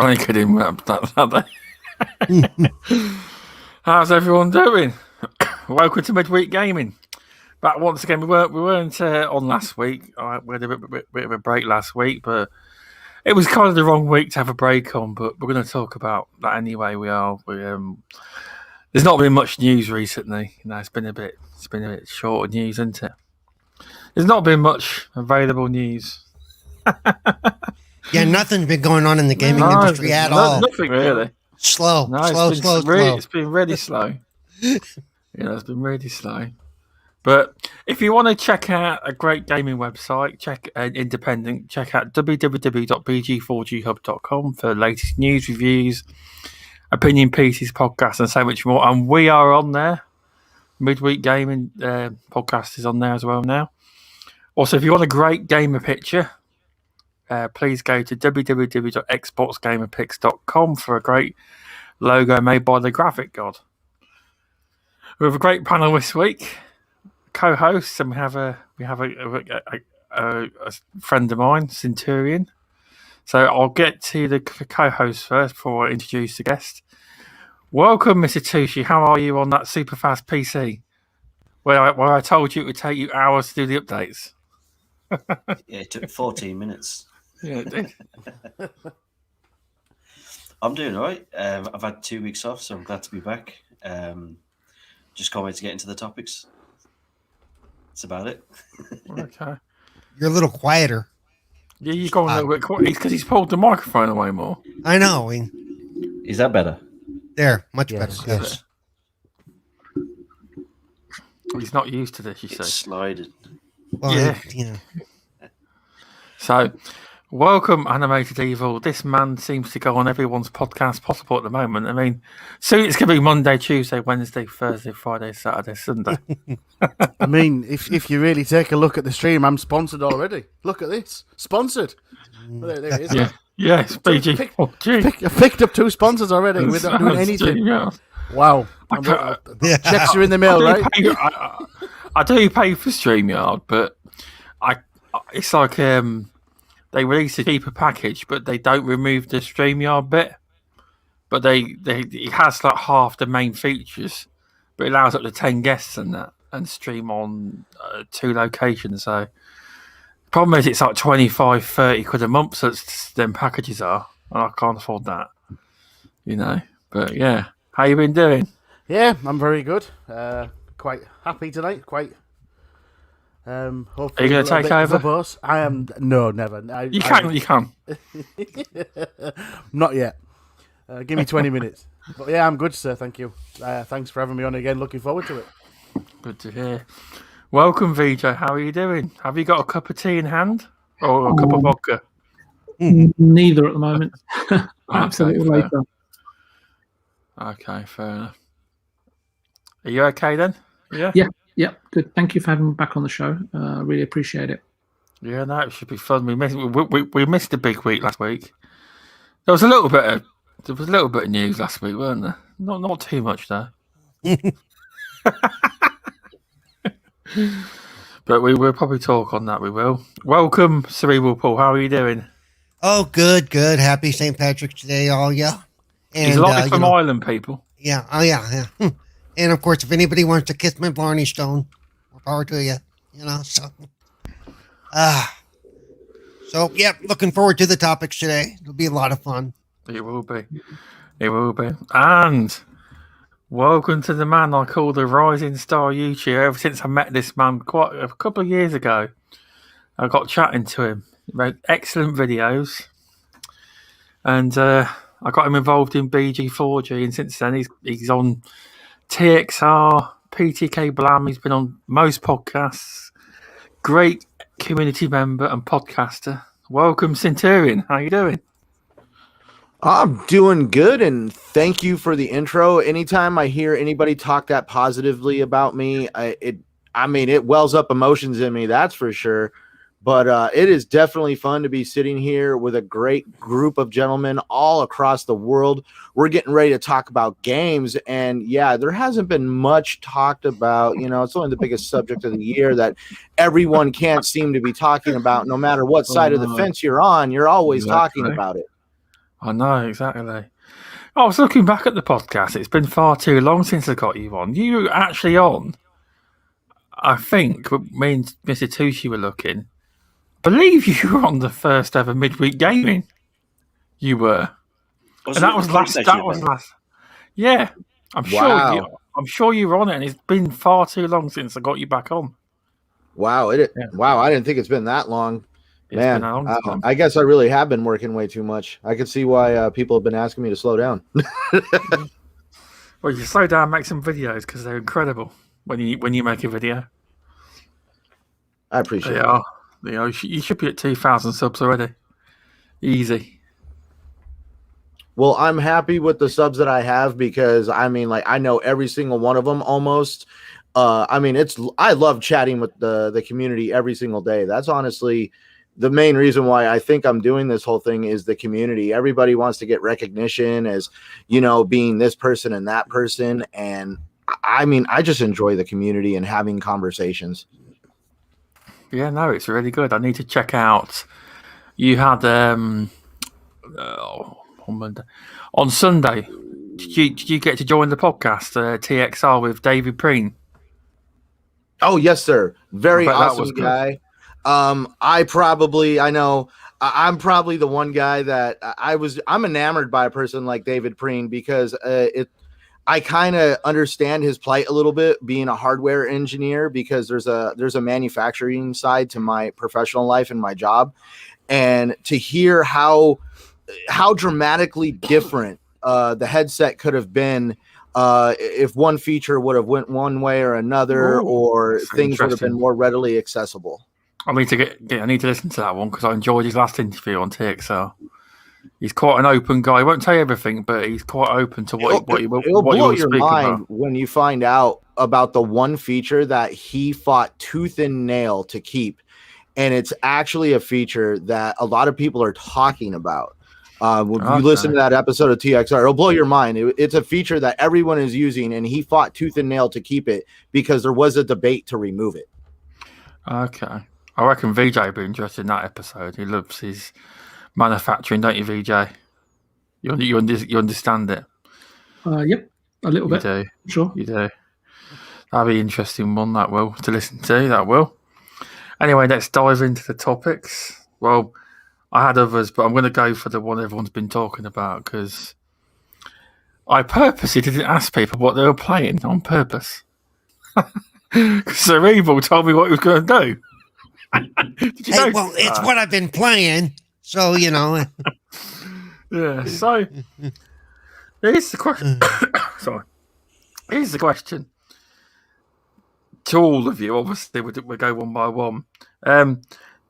only kidding about that. How's everyone doing? Welcome to Midweek Gaming. Back once again. We weren't on last week. We had a bit of a break last week, but it was kind of the wrong week to have a break on. But we're going to talk about that anyway. There's not been much news recently. It's been a bit short of news, isn't it? There's not been much available news. Yeah, nothing's been going on in the gaming industry at all. Nothing really. Slow. It's been really slow. It's been really slow. But if you want to check out a great gaming website, check out www.bg4ghub.com for the latest news, reviews, opinion pieces, podcasts, and so much more. And we are on there. Midweek Gaming podcast is on there as well now. Also, if you want a great gamer picture, please go to www.xboxgamerpics.com for a great logo made by the graphic god. We have a great panel this week, co-hosts, and we have a friend of mine, Centurion. So I'll get to the co-host first before I introduce the guest. Welcome, Mr. Tushi. How are you on that super fast PC? Where I told you it would take you hours to do the updates. Yeah, it took 14 minutes. Yeah, it did. I'm doing all right. I've had 2 weeks off, so I'm glad to be back. Just can't wait to get into the topics. That's about it. Okay. You're a little quieter. Yeah, you're going a little bit quiet because he's pulled the microphone away more. I know. Is that better? There, much better. Yes. He's not used to this, you say. Slided. Well, Yeah. So, welcome, Animated Evil. This man seems to go on everyone's podcast possible at the moment. I mean, soon it's going to be Monday, Tuesday, Wednesday, Thursday, Friday, Saturday, Sunday. I mean, if you really take a look at the stream, I'm sponsored already. Look at this. Sponsored. Well, there it is. Yeah, it's BG4G. I picked up 2 sponsors already without doing anything. Wow. Checks are in the mail, right? I do pay for StreamYard, but it's like they release a cheaper package, but they don't remove the StreamYard bit. But it has like half the main features, but it allows up to 10 guests and that, and stream on 2 locations. So the problem is it's like 25, 30 quid a month, so them packages are, and I can't afford that, But yeah, how you been doing? Yeah, I'm very good. Quite happy tonight. Quite. Hopefully Are you going to take over? I am. No, never. You can. Not yet. Give me 20 minutes. But yeah, I'm good, sir. Thank you. Thanks for having me on again. Looking forward to it. Good to hear. Welcome, VJ. How are you doing? Have you got a cup of tea in hand or a cup of vodka? Neither at the moment. Absolutely fair. later. Okay, fair enough. Are you okay then? Yeah. Yeah, good. Thank you for having me back on the show. Really appreciate it. Yeah, no, it should be fun. We missed a big week last week. There was a little bit of news last week, weren't there? Not too much though. But we will probably talk on that. We will. Welcome, Cerebral Paul. How are you doing? Oh, good. Happy St. Patrick's Day, all ya. And he's a lot from Ireland, people. Yeah. Oh, yeah. And of course, if anybody wants to kiss my Blarney Stone, more power to you. So yeah, looking forward to the topics today. It'll be a lot of fun. It will be. And welcome to the man I call the rising star YouTuber. Ever since I met this man quite a couple of years ago, I got chatting to him. He made excellent videos, and I got him involved in BG4G, and since then he's on TXR, PTK Blam. He's been on most podcasts. Great community member and podcaster. Welcome, Centurion. How you doing? I'm doing good, and thank you for the intro. Anytime I hear anybody talk that positively about me, it wells up emotions in me, that's for sure. But it is definitely fun to be sitting here with a great group of gentlemen all across the world. We're getting ready to talk about games. And yeah, there hasn't been much talked about. It's only the biggest subject of the year that everyone can't seem to be talking about. No matter what side of the fence you're on, you're always talking about it. I know, exactly. I was looking back at the podcast. It's been far too long since I got you on. You were actually on, I think, me and Mr. Tushi were looking. I believe you were on the first ever midweek gaming. You were. And that was last. That was last. Yeah. I'm sure you were on it, and it's been far too long since I got you back on. Wow, wow, I didn't think it's been that long. It's been a long time. I guess I really have been working way too much. I can see why people have been asking me to slow down. Well, you slow down, make some videos because they're incredible when you make a video. I appreciate it. You know, you should be at 2,000 subs already. Easy. Well, I'm happy with the subs that I have because I mean, like, I know every single one of them almost. I mean, I love chatting with the community every single day. That's honestly the main reason why I think I'm doing this whole thing is the community. Everybody wants to get recognition as, you know, being this person and that person. And I mean, I just enjoy the community and having conversations. Yeah, no, it's really good. I need to check out. You had on Sunday. Did you get to join the podcast TXR with David Preen? Oh yes, sir. Very awesome guy. I'm probably the one guy that I'm enamored by a person like David Preen because I kind of understand his plight a little bit being a hardware engineer because there's a manufacturing side to my professional life and my job, and to hear how dramatically different the headset could have been if one feature would have went one way or another, or things would have been more readily accessible. I need to listen to that one because I enjoyed his last interview on TXR. He's quite an open guy. He won't tell you everything, but he's quite open to what he will blow your mind about. When you find out about the one feature that he fought tooth and nail to keep, and it's actually a feature that a lot of people are talking about. You listen to that episode of TXR, it'll blow your mind. It's a feature that everyone is using, and he fought tooth and nail to keep it because there was a debate to remove it. Okay. I reckon VJ would be interested in that episode. He loves his manufacturing, don't you, VJ? You understand it? Yep, a little bit. You do. Sure. You do. That'll be an interesting one, that will, to listen to. That will. Anyway, let's dive into the topics. Well, I had others, but I'm going to go for the one everyone's been talking about because I purposely didn't ask people what they were playing on purpose. Cerebral told me what he was going to do. Did you know? Well, it's what I've been playing, so you know. Yeah. So here's the question. Sorry. Here's the question to all of you. Obviously, we'll go one by one.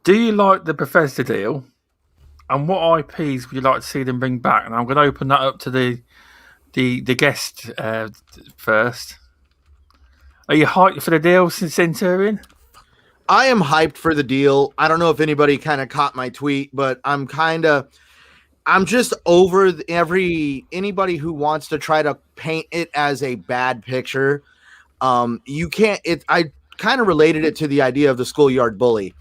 Do you like the Bethesda deal? And what IPs would you like to see them bring back? And I'm going to open that up to the guest first. Are you hyped for the deal since Centurion? I am hyped for the deal. I don't know if anybody kind of caught my tweet, but I'm just over anybody who wants to try to paint it as a bad picture. You can't. I kind of related it to the idea of the schoolyard bully.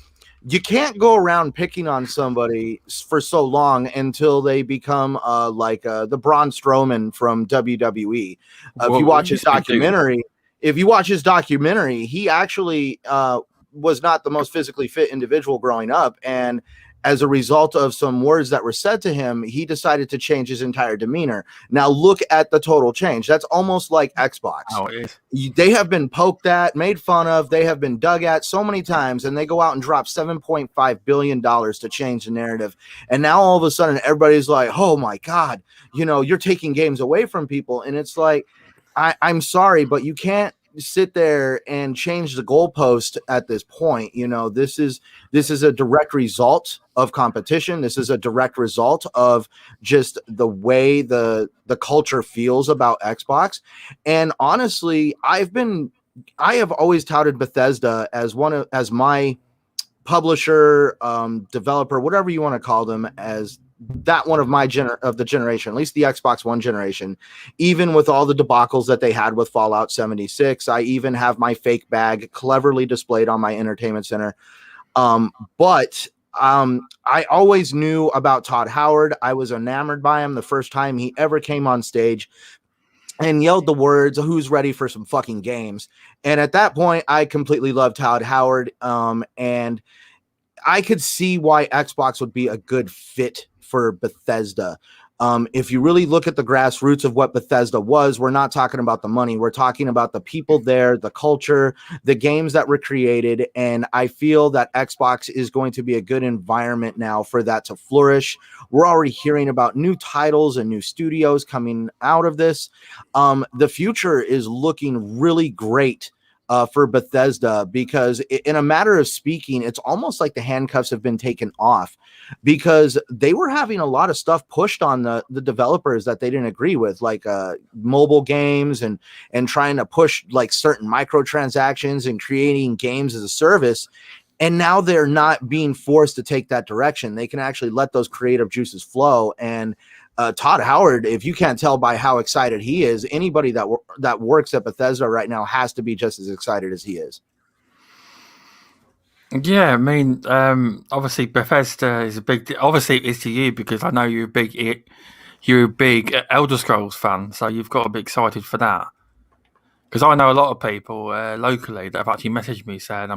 You can't go around picking on somebody for so long until they become like the Braun Strowman from WWE. If you watch his documentary, he actually was not the most physically fit individual growing up, and as a result of some words that were said to him, he decided to change his entire demeanor. Now look at the total change. That's almost like Xbox. Oh, it is. They have been poked at, made fun of, they have been dug at so many times, and they go out and drop $7.5 billion to change the narrative. And now all of a sudden everybody's like, oh my God, you're taking games away from people. And it's like, I'm sorry, but you can't sit there and change the goalpost at this point. This is a direct result of competition. This is a direct result of just the way the culture feels about Xbox. And honestly, I have always touted Bethesda as my publisher, developer, whatever you want to call them, as that one of my of the generation, at least the Xbox One generation, even with all the debacles that they had with Fallout 76. I even have my fake bag cleverly displayed on my entertainment center. But I always knew about Todd Howard. I was enamored by him the first time he ever came on stage and yelled the words, "Who's ready for some fucking games?" And at that point, I completely loved Todd Howard. And I could see why Xbox would be a good fit for Bethesda. If you really look at the grassroots of what Bethesda was, we're not talking about the money. We're talking about the people there, the culture, the games that were created. And I feel that Xbox is going to be a good environment now for that to flourish. We're already hearing about new titles and new studios coming out of this. The future is looking really great for Bethesda, because in a matter of speaking, it's almost like the handcuffs have been taken off, because they were having a lot of stuff pushed on the developers that they didn't agree with, like mobile games and trying to push like certain microtransactions and creating games as a service. And now they're not being forced to take that direction. They can actually let those creative juices flow. And Todd Howard, if you can't tell by how excited he is, anybody that works at Bethesda right now has to be just as excited as he is. Yeah, I mean, obviously Bethesda is a big. Obviously, it is to you because I know you're a big Elder Scrolls fan, so you've got to be excited for that. Because I know a lot of people locally that have actually messaged me saying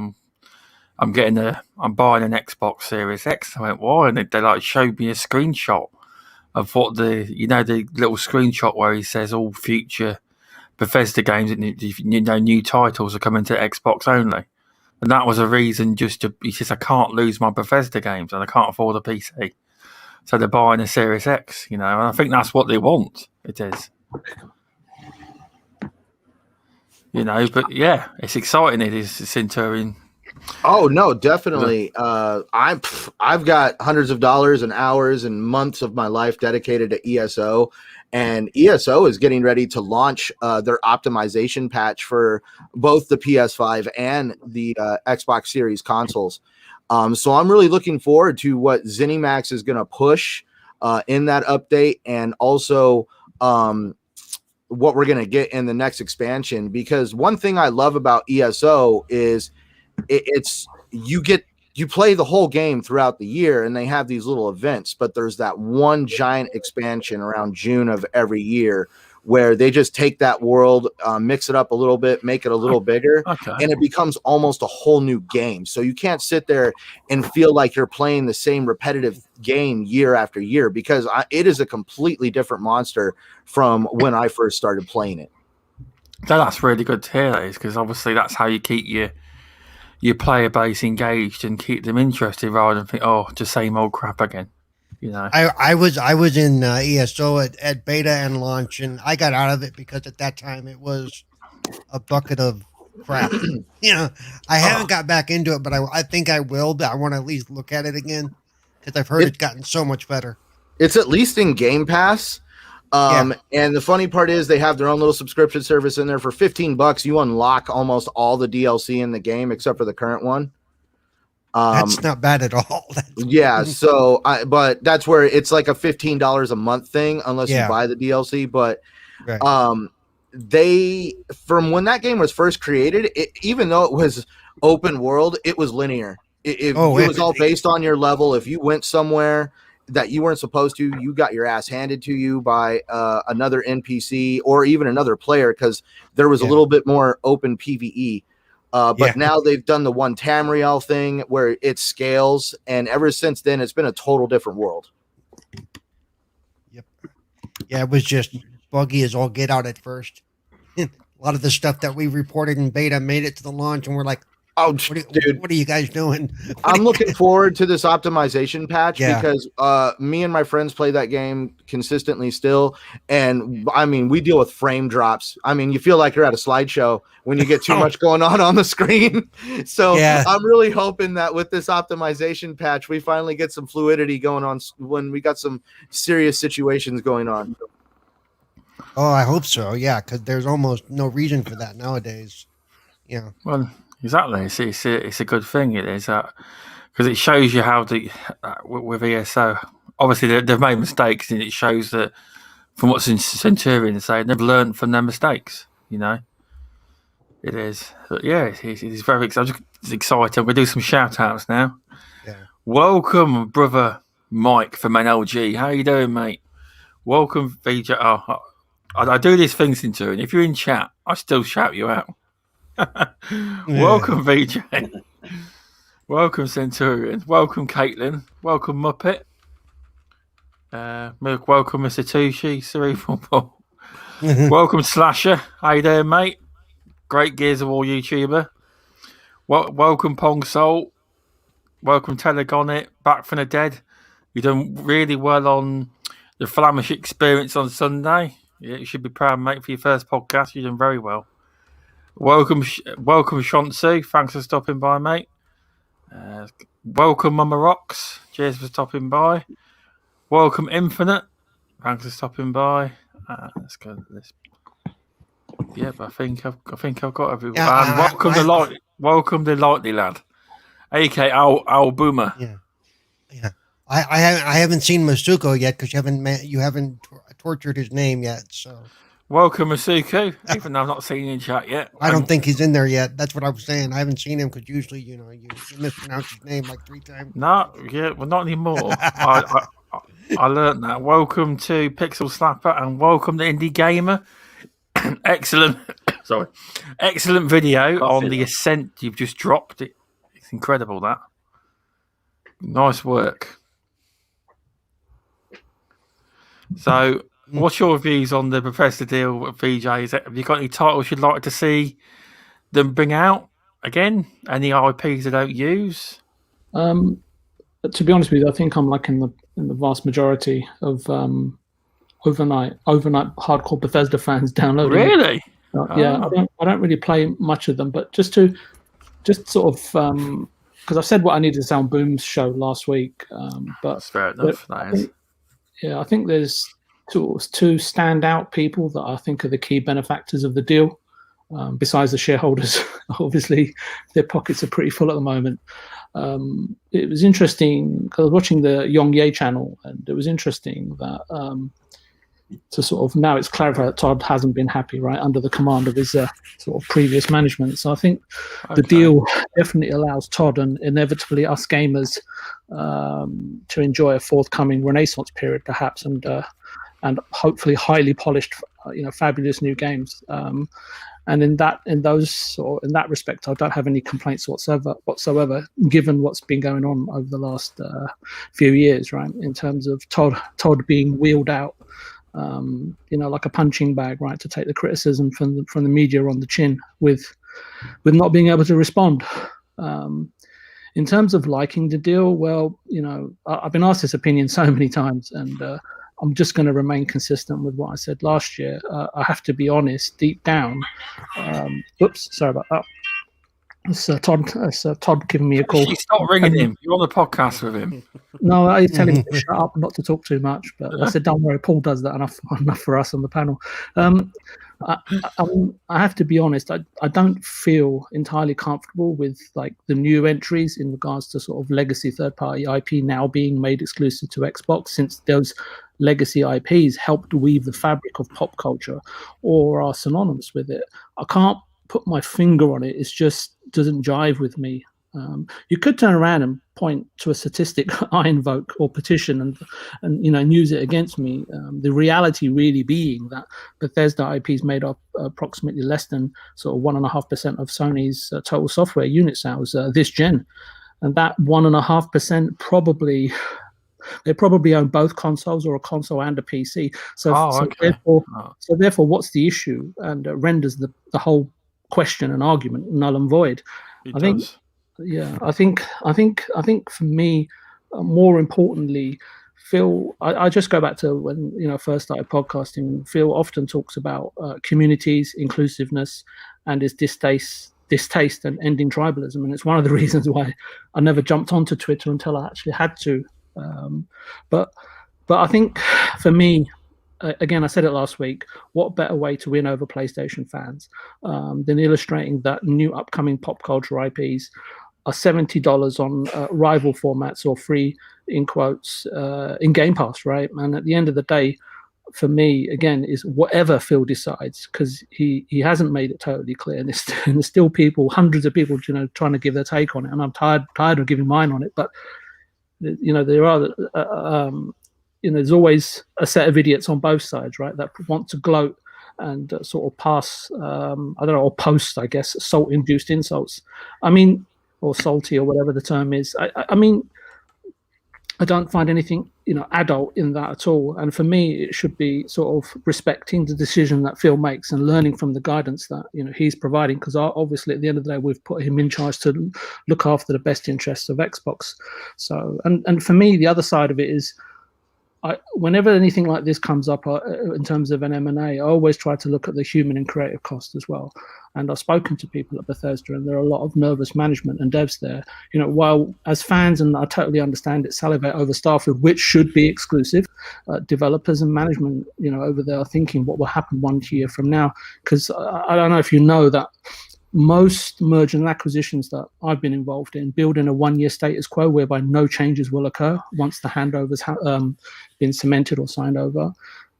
I'm buying an Xbox Series X. I went, why? And they like showed me a screenshot of what the little screenshot where he says all future Bethesda games and new titles are coming to Xbox only. And that was a reason he says, I can't lose my Bethesda games and I can't afford a PC. So they're buying a Series X, and I think that's what they want. It is. But yeah, it's exciting. It is Centurion. Oh no, definitely. I've got hundreds of dollars and hours and months of my life dedicated to ESO, and ESO is getting ready to launch their optimization patch for both the PS5 and the Xbox Series consoles. So I'm really looking forward to what ZeniMax is going to push in that update, and also what we're going to get in the next expansion. Because one thing I love about ESO is you play the whole game throughout the year, and they have these little events, but there's that one giant expansion around June of every year where they just take that world, mix it up a little bit, make it a little bigger, and it becomes almost a whole new game. So you can't sit there and feel like you're playing the same repetitive game year after year, because it is a completely different monster from when I first started playing it. That's really good to hear, because obviously that's how you keep your player base engaged and keep them interested, rather than think, oh, just same old crap again. I was in ESO at beta and launch, and I got out of it because at that time it was a bucket of crap. I haven't got back into it, but I think I will. But I want to at least look at it again because I've heard it's gotten so much better. It's at least in Gamepass. And the funny part is they have their own little subscription service in there. For $15, you unlock almost all the DLC in the game except for the current one. That's not bad at all. Yeah, so but that's where it's like a $15 a month thing unless you buy the DLC. But they, from when that game was first created, even though it was open world, it was linear. It was all based on your level. If you went somewhere that you weren't supposed to, you got your ass handed to you by another NPC or even another player, because there was a little bit more open PvE. But now they've done the one Tamriel thing where it scales, and ever since then, it's been a total different world. Yep. Yeah, it was just buggy as all get out at first. A lot of the stuff that we reported in beta made it to the launch, and we're like, oh, dude, what are you guys doing? I'm looking forward to this optimization patch because me and my friends play that game consistently still. And I mean, we deal with frame drops. I mean, you feel like you're at a slideshow when you get too much going on the screen. So I'm really hoping that with this optimization patch, we finally get some fluidity going on when we got some serious situations going on. Oh, I hope so. Yeah, because there's almost no reason for that nowadays. Yeah. Well, exactly. It's a good thing. It is because it shows you how with ESO. Obviously, they've made mistakes, and it shows that from what Centurion say, they've learned from their mistakes. It is. But yeah, it is very exciting. It's exciting. We'll do some shout outs now. Yeah. Welcome, brother Mike from NLG. How you doing, mate? Welcome, VJ. I do this thing, Centurion. If you're in chat, I still shout you out. Welcome, VJ. Welcome, Centurion. Welcome, Caitlin. Welcome, Muppet. Welcome, Mr. Tushi, cerebral. Welcome, Slasher. How you doing, mate? Great Gears of War YouTuber. Welcome, Pong Soul. Welcome, Telegonit. Back from the dead. You've done really well on the Flamish experience on Sunday. Yeah, you should be proud, mate, for your first podcast. You've done very well. Welcome, Shonsu. Thanks for stopping by, mate. Welcome, Mama Rocks. Cheers for stopping by. Welcome, Infinite. Thanks for stopping by. Let's go to this. Yeah, but I think I've got everyone. Yeah, and welcome the lightly lad, aka Al Boomer. Yeah. I haven't seen Masuko yet because you haven't tortured his name yet. So welcome, Masuko. Even though I've not seen you in chat yet. I don't think he's in there yet. That's what I was saying. I haven't seen him because usually you mispronounce his name like 3 times. No, yeah, well, not anymore. I learned that. Welcome to Pixel Slapper and welcome to Indie Gamer. Excellent video on the Ascent you've just dropped. It's incredible, that. Nice work. So, what's your views on the Bethesda deal, VJ? Have you got any titles you'd like to see them bring out again? Any IPs they don't use? To be honest with you, I think I'm like in the vast majority of overnight hardcore Bethesda fans downloading. Really? Yeah, I don't really play much of them, but just sort of because I've said what I needed to say on Boom's show last week. But that's fair enough. I think there's two standout people that I think are the key benefactors of the deal. Besides the shareholders, obviously their pockets are pretty full at the moment. It was interesting because I was watching the Yong Ye channel, and it was interesting that to sort of now it's clarified that Todd hasn't been happy, right, under the command of his sort of previous management. So I think the deal definitely allows Todd and inevitably us gamers to enjoy a forthcoming renaissance period, perhaps, and hopefully highly polished, fabulous new games. And in that respect, I don't have any complaints whatsoever, given what's been going on over the last few years, right? In terms of Todd being wheeled out, like a punching bag, right, to take the criticism from the media on the chin with not being able to respond. In terms of liking the deal, well, I've been asked this opinion so many times, and I'm just going to remain consistent with what I said last year. I have to be honest, deep down. Oops, sorry about that. It's Todd giving me a call. Stop ringing him. You're on the podcast with him. No, I tell him to shut up and not to talk too much. But I said, don't worry, Paul does that enough for us on the panel. I have to be honest. I don't feel entirely comfortable with like the new entries in regards to sort of legacy third-party IP now being made exclusive to Xbox, since those legacy IPs helped weave the fabric of pop culture or are synonymous with it. I can't put my finger on it. It just doesn't jive with me. You could turn around and point to a statistic I invoke or petition and use it against me. The reality really being that Bethesda IPs made up approximately less than sort of 1.5% of Sony's total software unit sales this gen, and that 1.5% probably. They probably own both consoles or a console and a PC. So therefore, what's the issue? And renders the whole question and argument null and void. I think for me, more importantly, Phil, I just go back to when first started podcasting. Phil often talks about communities, inclusiveness, and his distaste and ending tribalism, and it's one of the reasons why I never jumped onto Twitter until I actually had to. But I think for me, again, I said it last week, what better way to win over PlayStation fans than illustrating that new upcoming pop culture IPs are $70 on rival formats or free, in quotes, in Game Pass, right? And at the end of the day, for me, again, is whatever Phil decides, because he hasn't made it totally clear. And there's still people, hundreds of people, trying to give their take on it. And I'm tired of giving mine on it. But there are there's always a set of idiots on both sides, right, that want to gloat and sort of pass I don't know, or post, I guess, salt induced insults. I mean, or salty, or whatever the term is. I mean, I don't find anything, adult in that at all. And for me, it should be sort of respecting the decision that Phil makes and learning from the guidance that, he's providing. Because obviously, at the end of the day, we've put him in charge to look after the best interests of Xbox. So, and for me, the other side of it is, whenever anything like this comes up in terms of an M&A, I always try to look at the human and creative cost as well. And I've spoken to people at Bethesda, and there are a lot of nervous management and devs there. While as fans, and I totally understand it, salivate over Starfield, which should be exclusive, developers and management, over there are thinking what will happen 1 year from now. Because I don't know if you know that most merger and acquisitions that I've been involved in build in a 1 year status quo whereby no changes will occur once the handover's been cemented or signed over.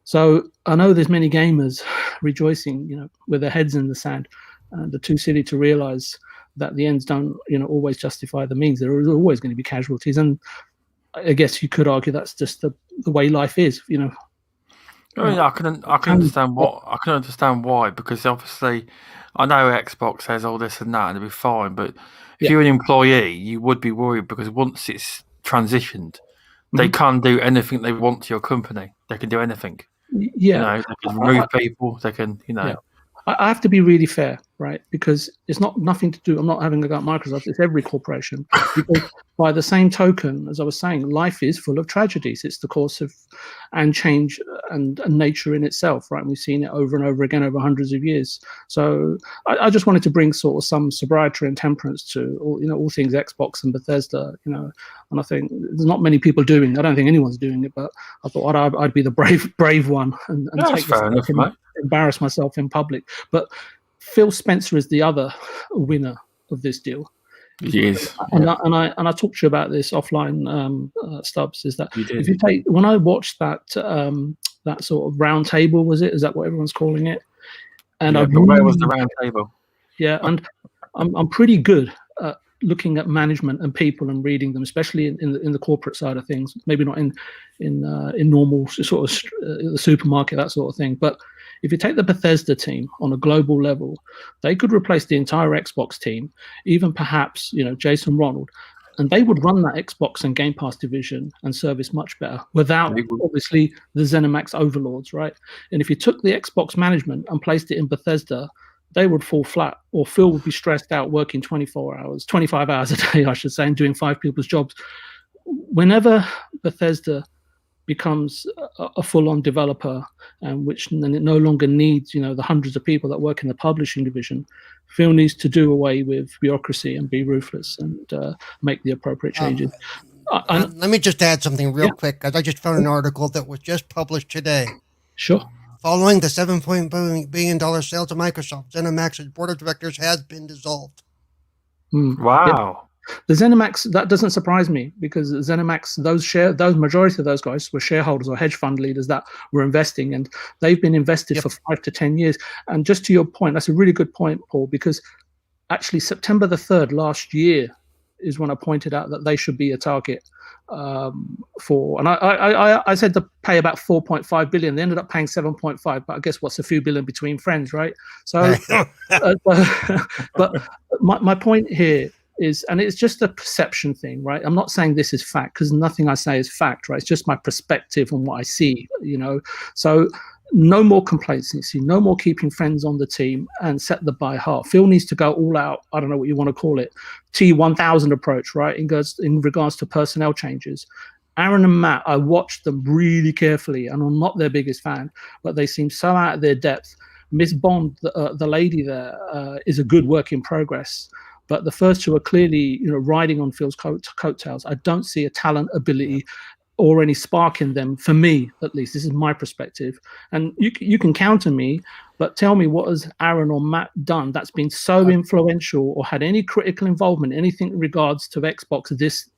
So I know there's many gamers rejoicing, with their heads in the sand, and they're too silly to realize that the ends don't, always justify the means. There are always going to be casualties, and I guess you could argue that's just the way life is. I mean, I can understand why, because obviously I know Xbox says all this and that and it'll be fine, but if you're an employee, you would be worried, because once it's transitioned, they can't do anything they want to your company. They can do anything. Yeah, they can remove people. They can, Yeah. I have to be really fair, right? Because it's nothing to do. I'm not having a go at Microsoft. It's every corporation. Because by the same token, as I was saying, life is full of tragedies. It's the course of and change and nature in itself, right? And we've seen it over and over again over hundreds of years. So I just wanted to bring sort of some sobriety and temperance to all things Xbox and Bethesda, and I think there's not many people doing it. I don't think anyone's doing it, but I thought I'd be the brave one and take fair enough, mate. Embarrass myself in public. But Phil Spencer is the other winner of this deal. He is. And I talked to you about this offline, Stubbs, is that if you take, when I watched that that sort of round table, is that what everyone's calling it? And where was the round table? Yeah, and I'm pretty good at looking at management and people and reading them, especially in the corporate side of things. Maybe not in normal sort of the supermarket, that sort of thing. But if you take the Bethesda team on a global level, they could replace the entire Xbox team, even perhaps Jason Ronald, and they would run that Xbox and Game Pass division and service much better without obviously the ZeniMax overlords, right? And if you took the Xbox management and placed it in Bethesda, they would fall flat, or Phil would be stressed out working 25 hours a day, I should say, and doing 5 people's jobs. Whenever Bethesda becomes a full-on developer, and which then it no longer needs the hundreds of people that work in the publishing division, Phil needs to do away with bureaucracy and be ruthless and make the appropriate changes. Let me just add something real quick, because I just found an article that was just published today. Sure. Following the $7 billion sale to Microsoft, ZeniMax's board of directors has been dissolved. Wow. The ZeniMax, that doesn't surprise me, because ZeniMax, those majority of those guys were shareholders or hedge fund leaders that were investing, and they've been invested for 5 to 10 years. And just to your point, that's a really good point, Paul, because actually September the 3rd last year is when I pointed out that they should be a target for, and I said to pay about 4.5 billion. They ended up paying 7.5, but I guess what's a few billion between friends, right? So, but my point here is, and it's just a perception thing, right? I'm not saying this is fact, because nothing I say is fact, right? It's just my perspective on what I see, So no more complacency, no more keeping friends on the team, and set the by heart. Phil needs to go all out. I don't know what you want to call it, T1000 approach, right? In regards to personnel changes. Aaron and Matt, I watched them really carefully, and I'm not their biggest fan, but they seem so out of their depth. Miss Bond, the lady there, is a good work in progress. But the first two are clearly, riding on Phil's coattails. I don't see a talent, ability, or any spark in them, for me at least. This is my perspective, and you can counter me, but tell me, what has Aaron or Matt done that's been so influential or had any critical involvement, anything in regards to Xbox this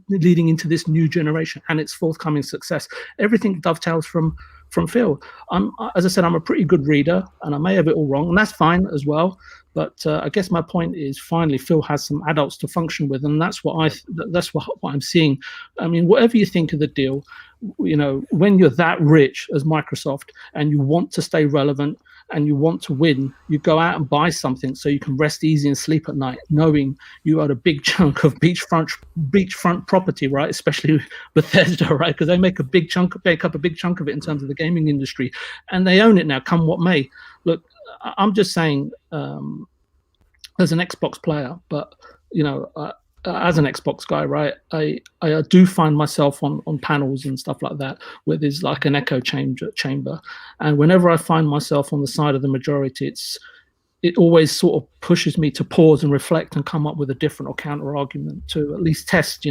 leading into this new generation and its forthcoming success. Everything dovetails from Phil. As I said, I'm a pretty good reader, and I may have it all wrong, and that's fine as well. But I guess my point is, finally, Phil has some adults to function with, and that's what I'm seeing. I mean, whatever you think of the deal, when you're that rich as Microsoft and you want to stay relevant and you want to win, you go out and buy something so you can rest easy and sleep at night, knowing you own a big chunk of beachfront property, right? Especially Bethesda, right? Because they make up a big chunk of it in terms of the gaming industry, and they own it now, come what may. Look, I'm just saying, as an Xbox player, but as an Xbox guy, right, I do find myself on panels and stuff like that where there's like an echo chamber, and whenever I find myself on the side of the majority, it always sort of pushes me to pause and reflect and come up with a different or counter argument to at least test,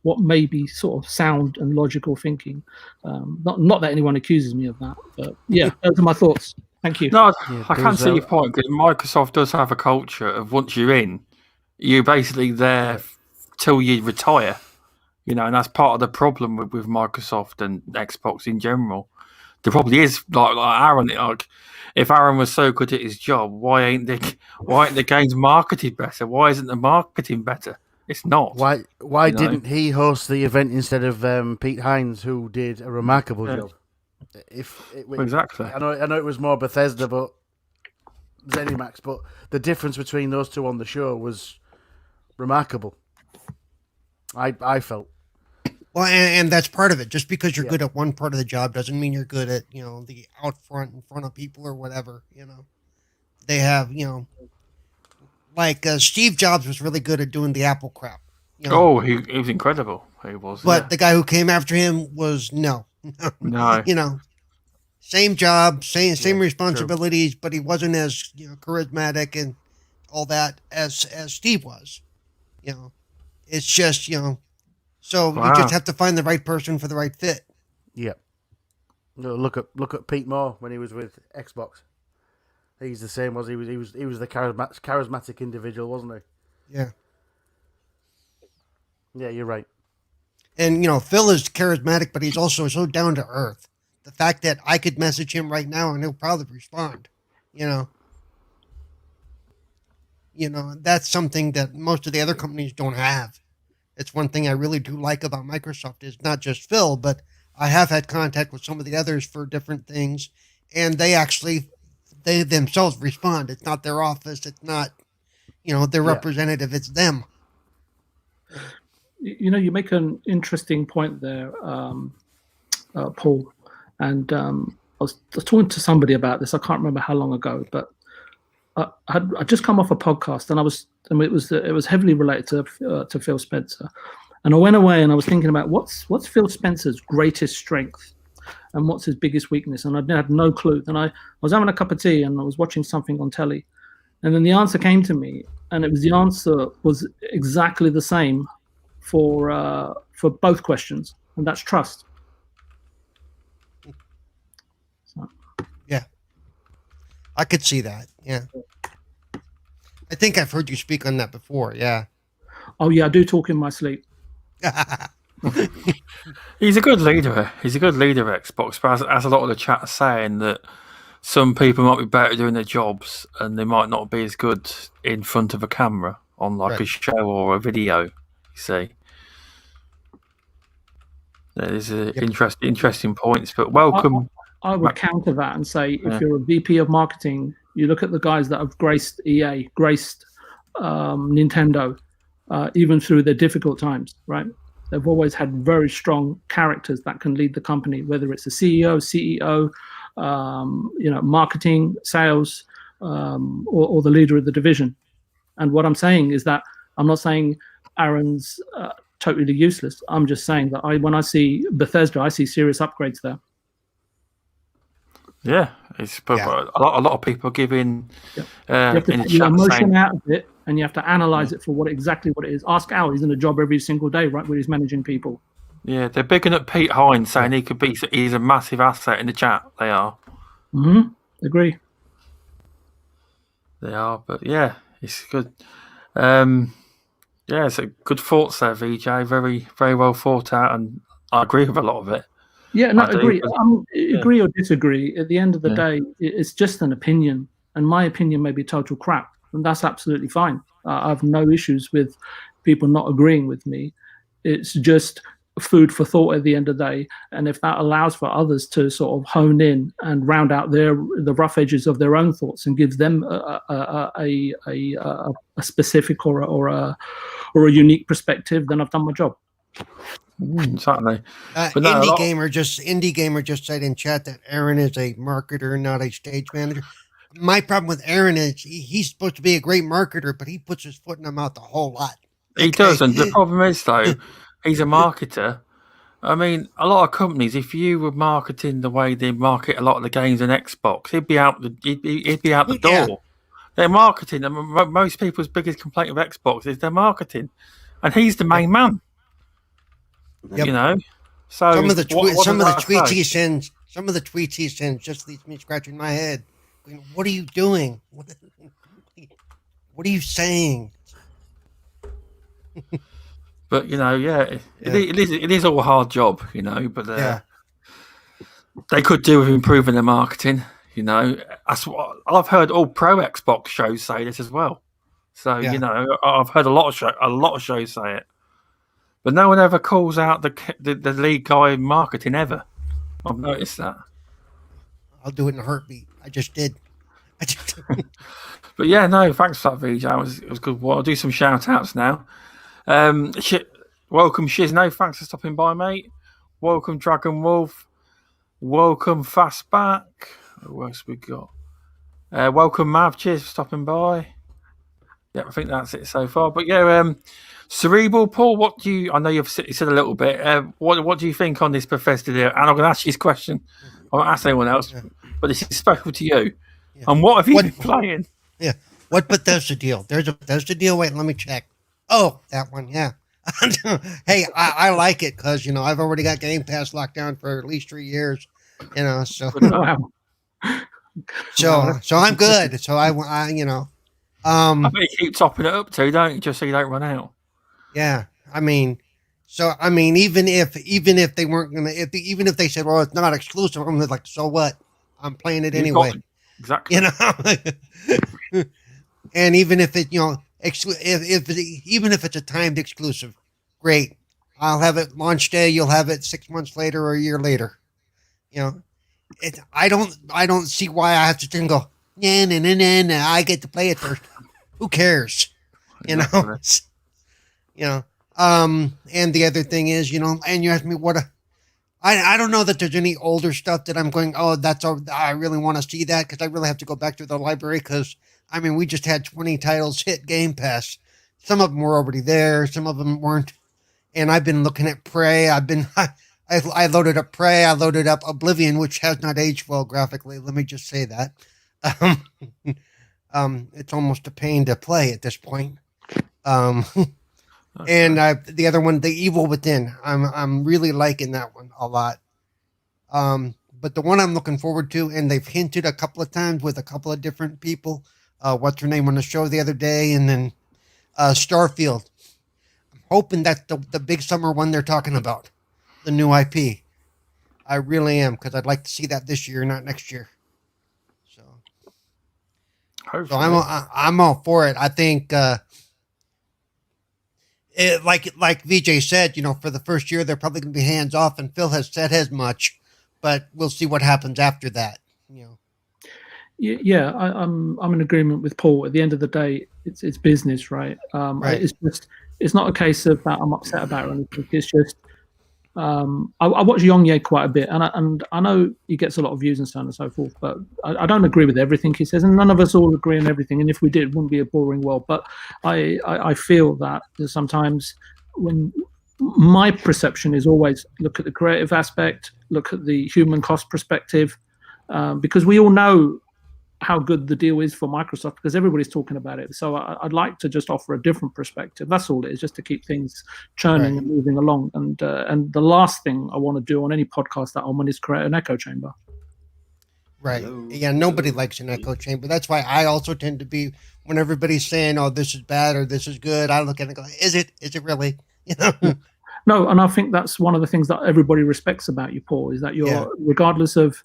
what may be sort of sound and logical thinking. Not that anyone accuses me of that, but yeah, those are my thoughts. Thank you. No, I can see your point, because Microsoft does have a culture of once you're in, you're basically there till you retire, and that's part of the problem with Microsoft and Xbox in general. There probably is, like Aaron, if Aaron was so good at his job, why ain't the games marketed better? Why isn't the marketing better? It's not. Why didn't he host the event instead of Pete Hines, who did a remarkable job? Exactly. I know it was more Bethesda, but ZeniMax, but the difference between those two on the show was remarkable. I felt. Well, and that's part of it. Just because you're good at one part of the job doesn't mean you're good at the out front, in front of people or whatever. They have like Steve Jobs was really good at doing the Apple crap. Oh, he was incredible. He was. But the guy who came after him was no. Same job, same responsibilities, but he wasn't as charismatic and all that as Steve was. It's just so you just have to find the right person for the right fit. Yeah. Look at Pete Moore when he was with Xbox. He's the same. He was the charismatic individual, wasn't he? Yeah. Yeah, you're right. And Phil is charismatic, but he's also so down to earth. The fact that I could message him right now and he'll probably respond, that's something that most of the other companies don't have. It's one thing I really do like about Microsoft is not just Phil, but I have had contact with some of the others for different things, and they themselves respond. It's not their office. It's not, their representative. It's them. You make an interesting point there, Paul. And I was talking to somebody about this. I can't remember how long ago, but I just come off a podcast, and it was heavily related to Phil Spencer. And I went away and I was thinking about what's Phil Spencer's greatest strength and what's his biggest weakness. And I had no clue. And I was having a cup of tea and I was watching something on telly, and then the answer came to me, and the answer was exactly the same for both questions, and that's trust. Yeah, I could see that. Yeah, I think I've heard you speak on that before. Yeah. Oh yeah, I do talk in my sleep. He's a good leader. He's a good leader of Xbox, but as a lot of the chat are saying, that some people might be better doing their jobs and they might not be as good in front of a camera on like a show or a video. You see, there's interesting points. But welcome. I would counter that and say, if you're a VP of marketing, you look at the guys that have graced EA, graced Nintendo, even through their difficult times, right? They've always had very strong characters that can lead the company, whether it's a CEO, marketing, sales, or the leader of the division. And what I'm saying is that I'm not saying Aaron's totally useless. I'm just saying that when I see Bethesda, I see serious upgrades there. Yeah, a lot of people are giving you have to put your emotion out of it, and you have to analyze it for exactly what it is. Ask Al; he's in a job every single day, right, where he's managing people. Yeah, they're bigging up Pete Hines, saying he's a massive asset in the chat. They are. Agree. They are, but yeah, it's good. Yeah, it's a good thoughts there, VJ. Very, very well thought out, and I agree with a lot of it. Yeah, no, I do, agree. but- Agree or disagree. At the end of the Yeah. day, it's just an opinion, and my opinion may be total crap, and that's absolutely fine. I have no issues with people not agreeing with me. It's just food for thought at the end of the day, and if that allows for others to sort of hone in and round out the rough edges of their own thoughts and gives them a specific or a unique perspective, then I've done my job. Certainly. But no, a lot- Indie Gamer just said in chat that Aaron is a marketer, not a stage manager. My problem with Aaron is he's supposed to be a great marketer, but he puts his foot in the mouth a whole lot. He does, and the problem is though, he's a marketer. I mean, a lot of companies, if you were marketing the way they market a lot of the games on Xbox, he'd be out the door. Yeah. Their marketing, and most people's biggest complaint of Xbox is their marketing, and he's the main man. Yep. You know, so Some of the what does that tweets say? he sends just leaves me scratching my head. Going, what are you doing? What are you saying? But you know, it is all a hard job, you know. But they could do with improving their marketing. You know, that's what I've heard. All pro Xbox shows say this as well. So Yeah. you know, I've heard a lot of shows say it, but no one ever calls out the lead guy in marketing ever. I've noticed that. I'll do it in a heartbeat. I just did. But yeah, no, thanks for that, VJ. It was good. Well, I'll do some shout outs now. Welcome, Shizno. Thanks for stopping by, mate. Welcome, Dragon Wolf. Welcome, Fastback. Who else we got? Welcome, Mav. Cheers for stopping by. Yeah, I think that's it so far. But yeah, Cerebral, Paul, what do you? I know you said a little bit. What do you think on this Bethesda deal? And I'm going to ask you this question. I won't ask anyone else, but this is special to you. Yeah. And what have you been playing? Yeah. What Bethesda deal? There's a Bethesda deal. Wait, let me check. Oh, that one. Yeah. Hey, I like it because, you know, I've already got Gamepass locked down for at least 3 years, you know, so Wow. so I'm good. So I you know, I bet you keep topping it up too, don't you? Just so you don't run out. yeah. I mean, even if they weren't gonna, even if they said, well, it's not exclusive, I'm like, so what? I'm playing it anyway. Exactly. You know, and even if it, you know, even if it's a timed exclusive, great. I'll have it launch day. You'll have it 6 months later or a year later. You know, I don't see why I have to then go. Nah. I get to play it first. Who cares? You know. Exactly. You know. And the other thing is, you know, and you ask me what I don't know that there's any older stuff that I'm going, oh, that's all. I really want to see that because I really have to go back to the library because, I mean, we just had 20 titles hit Game Pass. Some of them were already there. Some of them weren't. And I've been looking at Prey. I loaded up Prey. I loaded up Oblivion, which has not aged well graphically. Let me just say that. It's almost a pain to play at this point. And the other one, The Evil Within, I'm really liking that one a lot. But the one I'm looking forward to, and they've hinted a couple of times with a couple of different people. What's her name on the show the other day, and then Starfield. I'm hoping that's the big summer one they're talking about, the new IP. I really am because I'd like to see that this year, not next year. So I'm all for it. I think. Like VJ said, you know, for the first year, they're probably going to be hands off, and Phil has said as much, but we'll see what happens after that. You know. Yeah, I'm in agreement with Paul. At the end of the day, it's business, right? Right. It's not a case of that I'm upset about it or anything. It's just I watch Yongye quite a bit, and I know he gets a lot of views and so on and so forth, but I don't agree with everything he says, and none of us all agree on everything. And if we did, it wouldn't be a boring world. But I feel that sometimes when my perception is always look at the creative aspect, look at the human cost perspective, because we all know how good the deal is for Microsoft because everybody's talking about it. So I'd like to just offer a different perspective. That's all it is, just to keep things churning and moving along. And the last thing I want to do on any podcast that I'm on is create an echo chamber. Right. Hello. Yeah, nobody Hello. likes an echo chamber. That's why I also tend to be, when everybody's saying, "Oh, this is bad" or "This is good," I look at it and go, "Is it? Is it really?" You know? No, and I think that's one of the things that everybody respects about you, Paul, is that you're, Yeah. regardless of,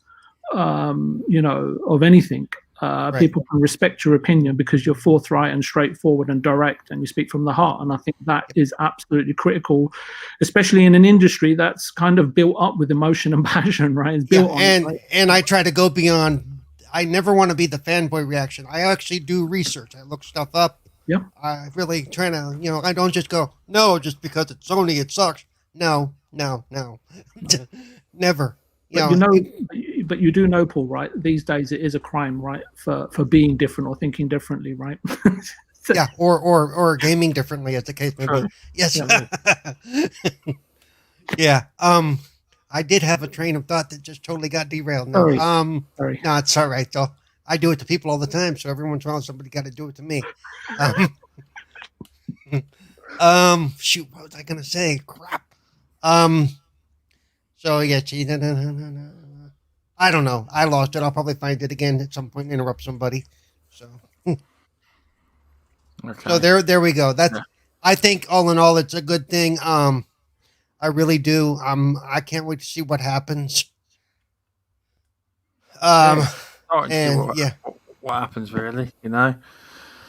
of anything, Right. people can respect your opinion because you're forthright and straightforward and direct, and you speak from the heart. And I think that is absolutely critical, especially in an industry that's kind of built up with emotion and passion, right? It's built on it, right? And I try to go beyond. I never want to be the fanboy reaction. I actually do research. I look stuff up. Yeah. I really try to, I don't just go, no, just because it's Sony, it sucks. No. Never. But you do know, Paul, right? These days it is a crime, right, for being different or thinking differently, right? Yeah, or gaming differently, as the case may be. Yes. Yeah. I did have a train of thought that just totally got derailed. No, Sorry. no, it's all right though. I do it to people all the time, so every once in a while somebody got to do it to me. Shoot, what was I gonna say? Crap. So yeah, gee, I don't know. I lost it. I'll probably find it again at some point and interrupt somebody. So Okay. so there we go. That's I think all in all it's a good thing. I really do. I can't wait to see what happens. What happens really? You know.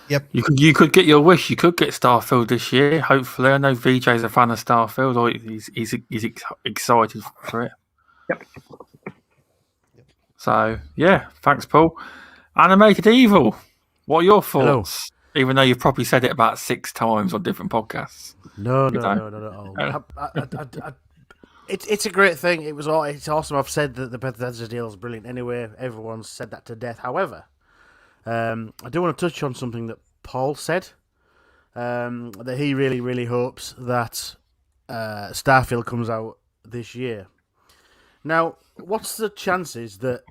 Yep. You could get your wish. You could get Starfield this year. Hopefully, I know VJ's a fan of Starfield. Or he's excited for it. Yep. So yeah, thanks, Paul. Animated Evil. What are your thoughts? Even though you've probably said it about 6 times on different podcasts. No, it's a great thing. It's awesome. I've said that the Bethesda deal is brilliant anyway. Everyone's said that to death. However, I do want to touch on something that Paul said, that he really, really hopes that Starfield comes out this year. Now, what's the chances that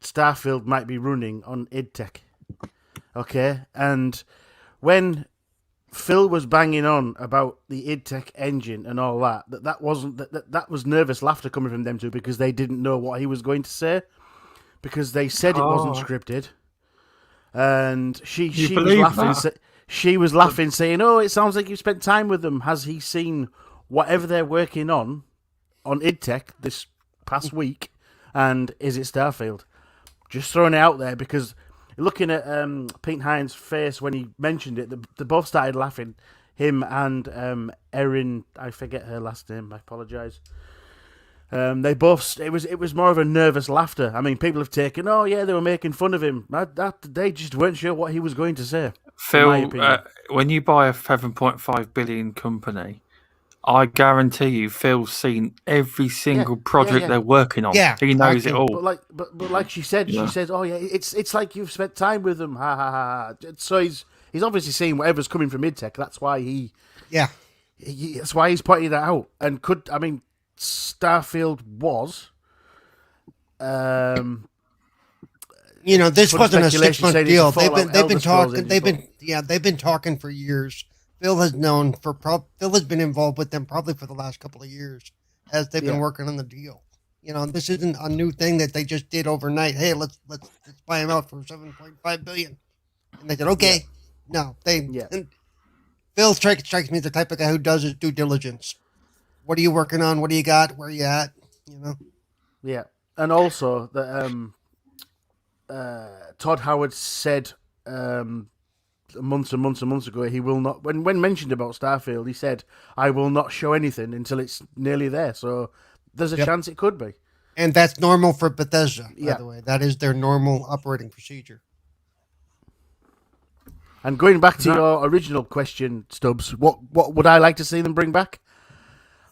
Starfield might be running on id Tech? Okay, and when Phil was banging on about the id Tech engine and all that was nervous laughter coming from them two because they didn't know what he was going to say because they said it wasn't scripted, and she was laughing. She was laughing, saying, "Oh, it sounds like you've spent time with them. Has he seen whatever they're working on id Tech this past week? And is it Starfield?" Just throwing it out there because looking at Pete Hines' face when he mentioned it, they both started laughing. Him and Erin, I forget her last name. I apologise. They both. It was more of a nervous laughter. I mean, people have taken. Oh yeah, they were making fun of him. They just weren't sure what he was going to say. Phil, when you buy a 7.5 billion company, I guarantee you, Phil's seen every single project they're working on. Yeah, he knows it all. But like she said, she says, "Oh yeah, it's like you've spent time with them." Ha ha ha. So he's obviously seen whatever's coming from id Tech. That's why that's why he's pointing that out. And Starfield was. This wasn't a 6-month deal. They've been talking for years. Phil has been involved with them probably for the last couple of years as they've been working on the deal. This isn't a new thing that they just did overnight. Hey, let's buy him out for $7.5 billion, and they said okay. No, Phil strikes me as the type of guy who does his due diligence. What are you working on? What do you got? Where are you at? Yeah, and also that Todd Howard said months and months ago he will not. When mentioned about Starfield, he said, "I will not show anything until it's nearly there." So there's a chance it could be, and that's normal for Bethesda. By the way, that is their normal operating procedure. And going back to your original question, Stubbs, what would I like to see them bring back?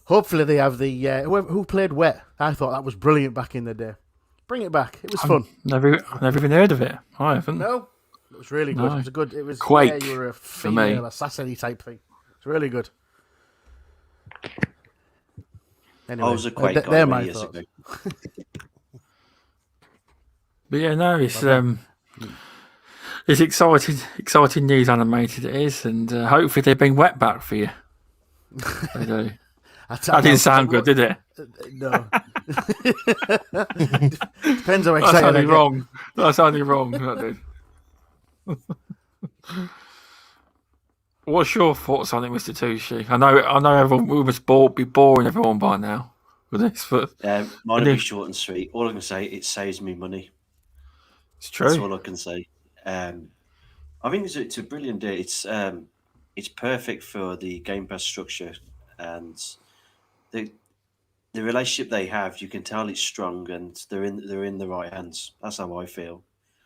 Hopefully they have the who played Wet. I thought that was brilliant back in the day. Bring it back. It was fun. I've never even heard of it. I haven't. No, it was really good. It was Quake. You were a female assassin type thing. It's really good. Anyway, I was a Quake guy many years ago. But yeah, no, it's exciting news. Animated it is, and hopefully they bring Wet back for you. They do. That didn't sound good, did it? No. Depends how That excited I sounded get. wrong. That sounded wrong. That did. What's your thoughts on it, Mr. Tushi? I know everyone we must be boring everyone by now with this, but Mine will be short and sweet. All I can say, it saves me money. it's true. That's all I can say. I think it's a brilliant deal. It's perfect for the Game Pass structure and the relationship they have. You can tell it's strong and they're in the right hands. That's how I feel.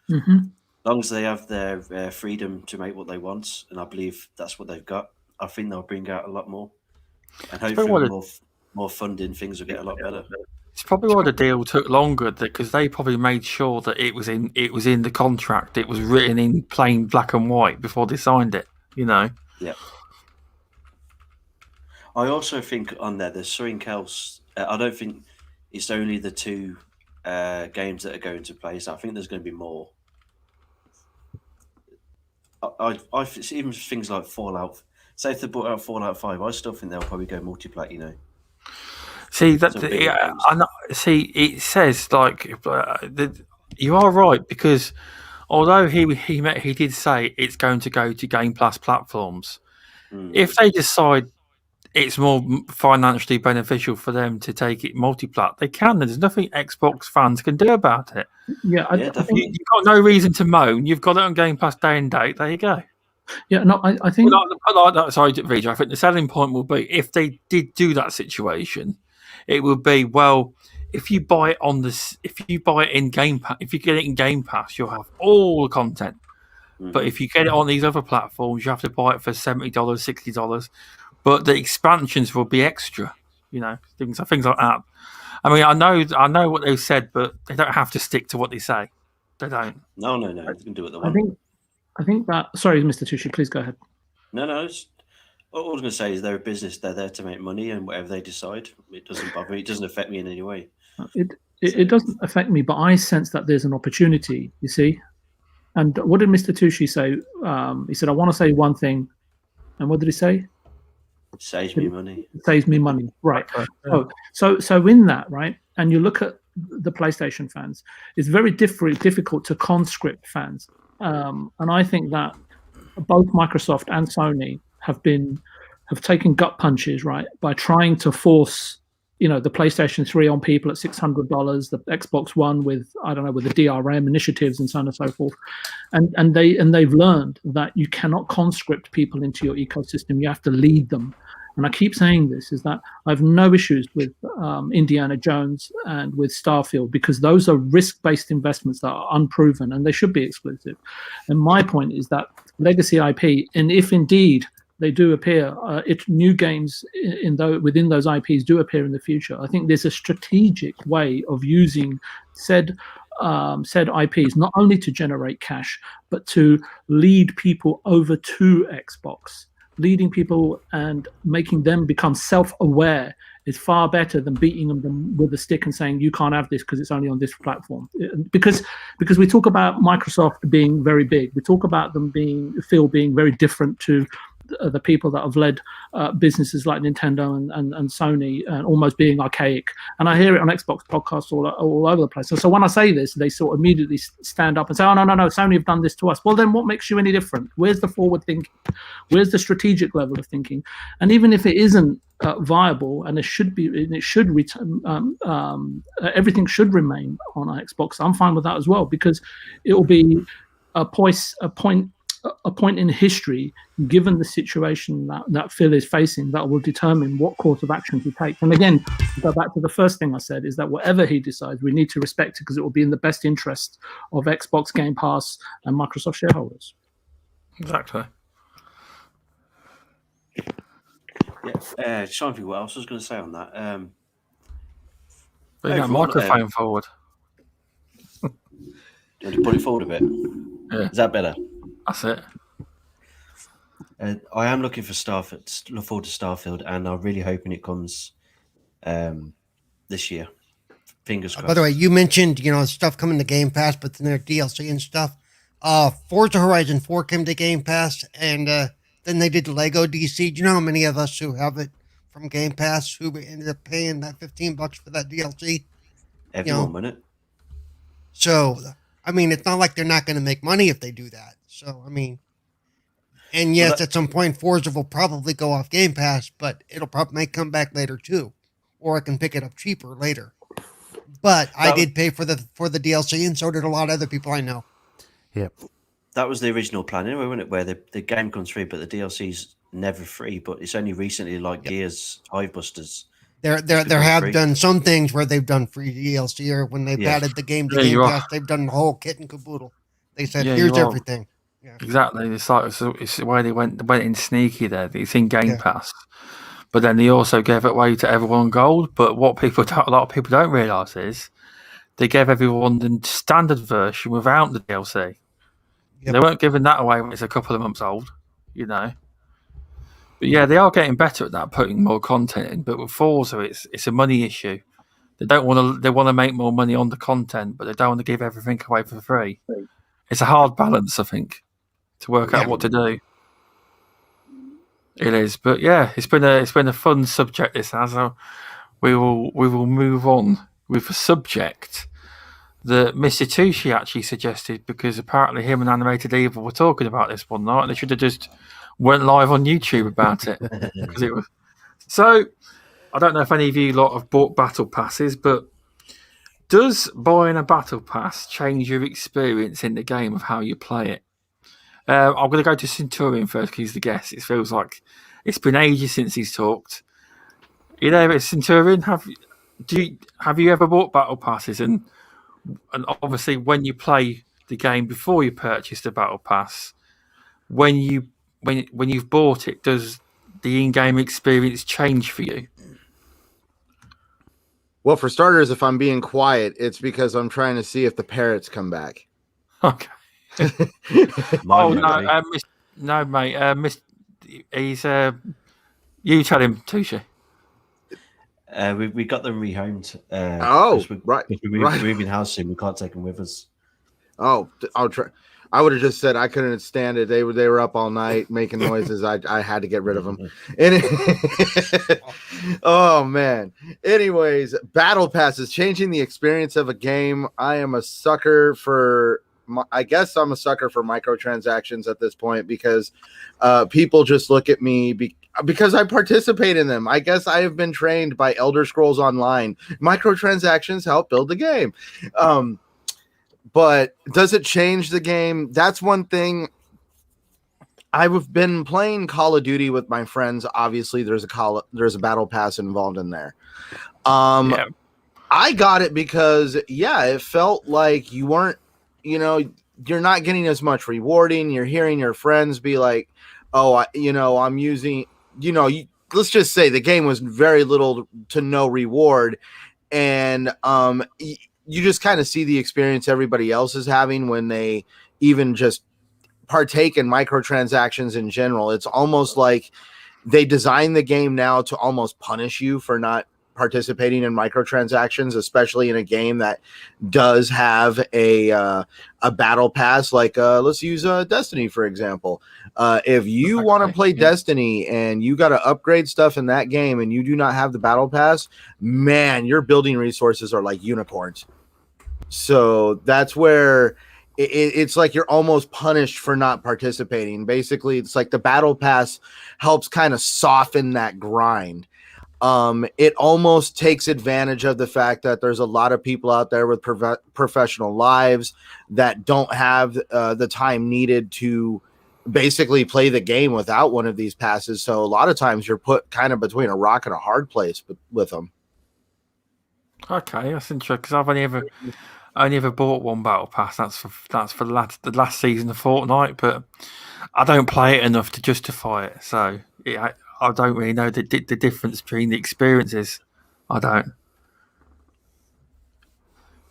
Mm-hmm. As long as they have their freedom to make what they want, and I believe that's what they've got, I think they'll bring out a lot more, and hopefully more funding, things will get a lot better. It's probably why the deal took longer because they probably made sure that it was in the contract. It was written in plain black and white before they signed it. You know. Yeah. I also think on there's something else. I don't think it's only the two games that are going to play. So I think there's going to be more. I even things like Fallout. Say if they brought out Fallout 5, I still think they'll probably go multiplayer. You know. See that? Some bigger games. I know, see, it says like you are right because although he did say it's going to go to Game Pass platforms, if they decide it's more financially beneficial for them to take it multi-plat, they can. There's nothing Xbox fans can do about it. Yeah, I think You've got no reason to moan. You've got it on Game Pass day and date. There you go. Yeah, no, I think. Sorry, Vijay. I think the selling point will be if they did do that situation, it would be if you buy it if you buy it in Game Pass, if you get it in Game Pass, you'll have all the content. But if you get it on these other platforms, you have to buy it for $70, $60. But the expansions will be extra, things like that. I mean, I know what they've said, but they don't have to stick to what they say. They don't. No. They can do what they want. I think that. Sorry, Mr. Tushi, please go ahead. No. All I was going to say is they're a business. They're there to make money, and whatever they decide, it doesn't bother me. It doesn't affect me in any way. It doesn't affect me, but I sense that there's an opportunity. You see, and what did Mr. Tushi say? He said, "I want to say one thing," and what did he say? It saves me money. It saves me money, right? So in that, right, and you look at the PlayStation fans, it's very difficult to conscript fans, and I think that both Microsoft and Sony have taken gut punches, right, by trying to force, the PlayStation 3 on people at $600, the Xbox One with the DRM initiatives and so on and so forth, and they've learned that you cannot conscript people into your ecosystem. You have to lead them. And I keep saying this is that I have no issues with Indiana Jones and with Starfield because those are risk-based investments that are unproven and they should be exclusive. And my point is that legacy IP, and if indeed they do appear, new games within those IPs do appear in the future, I think there's a strategic way of using said IPs not only to generate cash, but to lead people over to Xbox. Leading people and making them become self-aware is far better than beating them with a stick and saying you can't have this because it's only on this platform. Because we talk about Microsoft being very big, we talk about them being very different to the people that have led businesses like Nintendo and Sony, and almost being archaic. And I hear it on Xbox podcasts all over the place. So when I say this, they sort of immediately stand up and say, "Oh no, Sony have done this to us." Well, then what makes you any different? Where's the forward thinking? Where's the strategic level of thinking? And even if it isn't viable, and everything should remain on Xbox, I'm fine with that as well, because it will be a point in history, given the situation that Phil is facing, that will determine what course of action he takes. And again, to go back to the first thing I said, is that whatever he decides, we need to respect it because it will be in the best interest of Xbox, Game Pass, and Microsoft shareholders. Exactly. Yeah, trying to think what else I was going to say on that. Bring that microphone forward. Do you want to put it forward a bit? Yeah. Is that better? That's it. I am looking for Starfield. Look forward to Starfield, and I'm really hoping it comes this year. Fingers crossed. By the way, you mentioned stuff coming to Game Pass, but then there's DLC and stuff. Forza Horizon 4 came to Game Pass, and then they did the Lego DC. Do you know how many of us who have it from Game Pass who ended up paying that $15 for that DLC. Everyone, wouldn't it? So, I mean, it's not like they're not going to make money if they do that. So, I mean, and yes, at some point, Forza will probably go off Game Pass, but it'll probably may come back later too, or I can pick it up cheaper later. But I did pay for the DLC, and so did a lot of other people I know. Yep. That was the original plan anyway, wasn't it? Where the game comes free, but the DLC's never free. But it's only recently, like Gears Hive Busters. There have done some things where they've done free DLC, or when they've added the game to Game Pass, they've done the whole kit and caboodle. They said, "Here's everything." Yeah. Exactly. It's like it's where they went in sneaky there. It's in Game Pass, but then they also gave it away to everyone gold. But what a lot of people don't realise is they gave everyone the standard version without the DLC. Yep. They weren't giving that away when it's a couple of months old, you know. But yeah, they are getting better at that, putting more content in. But with Forza, it's a money issue. They want to make more money on the content, but they don't want to give everything away for free. It's a hard balance, I think, to work out what to do. It is, but yeah, it's been a fun subject. This has. We will move on with a subject that Mr. Tushi actually suggested, because apparently him and Animated Evil were talking about this one night, and they should have just went live on YouTube about it. Because it was so. I don't know if any of you lot have bought battle passes, but does buying a battle pass change your experience in the game of how you play it? I'm going to go to Centurion first because he's the guest. It feels like it's been ages since he's talked. You know, Centurion, have you ever bought battle passes? And obviously, when you play the game before you purchase the battle pass, when you've bought it, does the in-game experience change for you? Well, for starters, if I'm being quiet, it's because I'm trying to see if the parrots come back. Okay. No, mate. He's you tell him, Tushi. We got them rehomed. Right. We're moving house soon. We can't take them with us. Oh, I'll try. I would have just said I couldn't stand it. They were up all night making noises. I had to get rid of them. Oh man. Anyways, battle passes changing the experience of a game. I am a sucker for. I guess I'm a sucker for microtransactions at this point, because people just look at me because I participate in them. I guess I have been trained by Elder Scrolls Online. Microtransactions help build the game. But does it change the game? That's one thing. I've been playing Call of Duty with my friends. Obviously, there's a battle pass involved in there. I got it because it felt like you weren't. You're not getting as much rewarding. You're hearing your friends be like, "Oh, I'm using." Let's just say the game was very little to no reward, and you just kind of see the experience everybody else is having when they even just partake in microtransactions in general. It's almost like they design the game now to almost punish you for not participating in microtransactions, especially in a game that does have a battle pass. Like let's use Destiny for example. If you want to play Destiny and you got to upgrade stuff in that game and you do not have the battle pass, man, your building resources are like unicorns. So that's where it's like you're almost punished for not participating. Basically, it's like the battle pass helps kind of soften that grind. It almost takes advantage of the fact that there's a lot of people out there with professional lives that don't have the time needed to basically play the game without one of these passes. So a lot of times you're put kind of between a rock and a hard place with them. Okay, that's interesting, because I've only ever bought one battle pass. That's for the last season of Fortnite, but I don't play it enough to justify it. So I don't really know the difference between the experiences. I don't.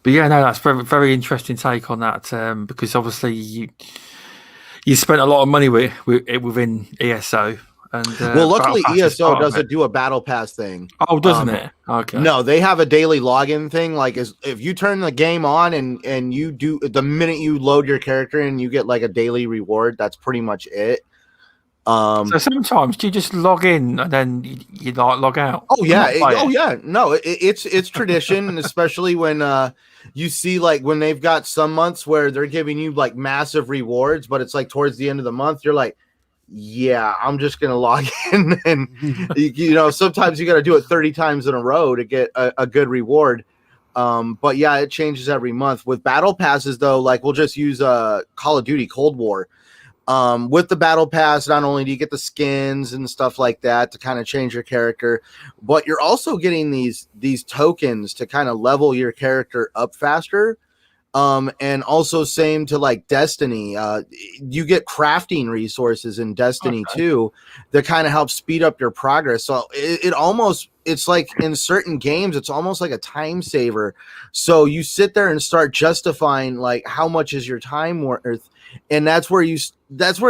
But yeah, no, that's very, very interesting take on that, because obviously you spent a lot of money within ESO. And well, luckily ESO doesn't do a battle pass thing. Oh, doesn't it? Okay. No, they have a daily login thing. Like, if you turn the game on and you do, the minute you load your character and you get like a daily reward, that's pretty much it. So sometimes do you just log in and then you like log out? Oh yeah, And not play it? yeah. No, it's tradition, and especially when you see like when they've got some months where they're giving you like massive rewards, but it's like towards the end of the month, you're like, yeah, I'm just gonna log in, and you know sometimes you got to do it 30 times in a row to get a good reward. But yeah, it changes every month. With battle passes though, like we'll just use Call of Duty Cold War. With the battle pass, not only do you get the skins and stuff like that to kind of change your character, but you're also getting these tokens to kind of level your character up faster. And also same to like Destiny. You get crafting resources in Destiny too that kind of help speed up your progress. So it's like in certain games, it's almost like a time saver. So you sit there and start justifying like how much is your time worth, and that's where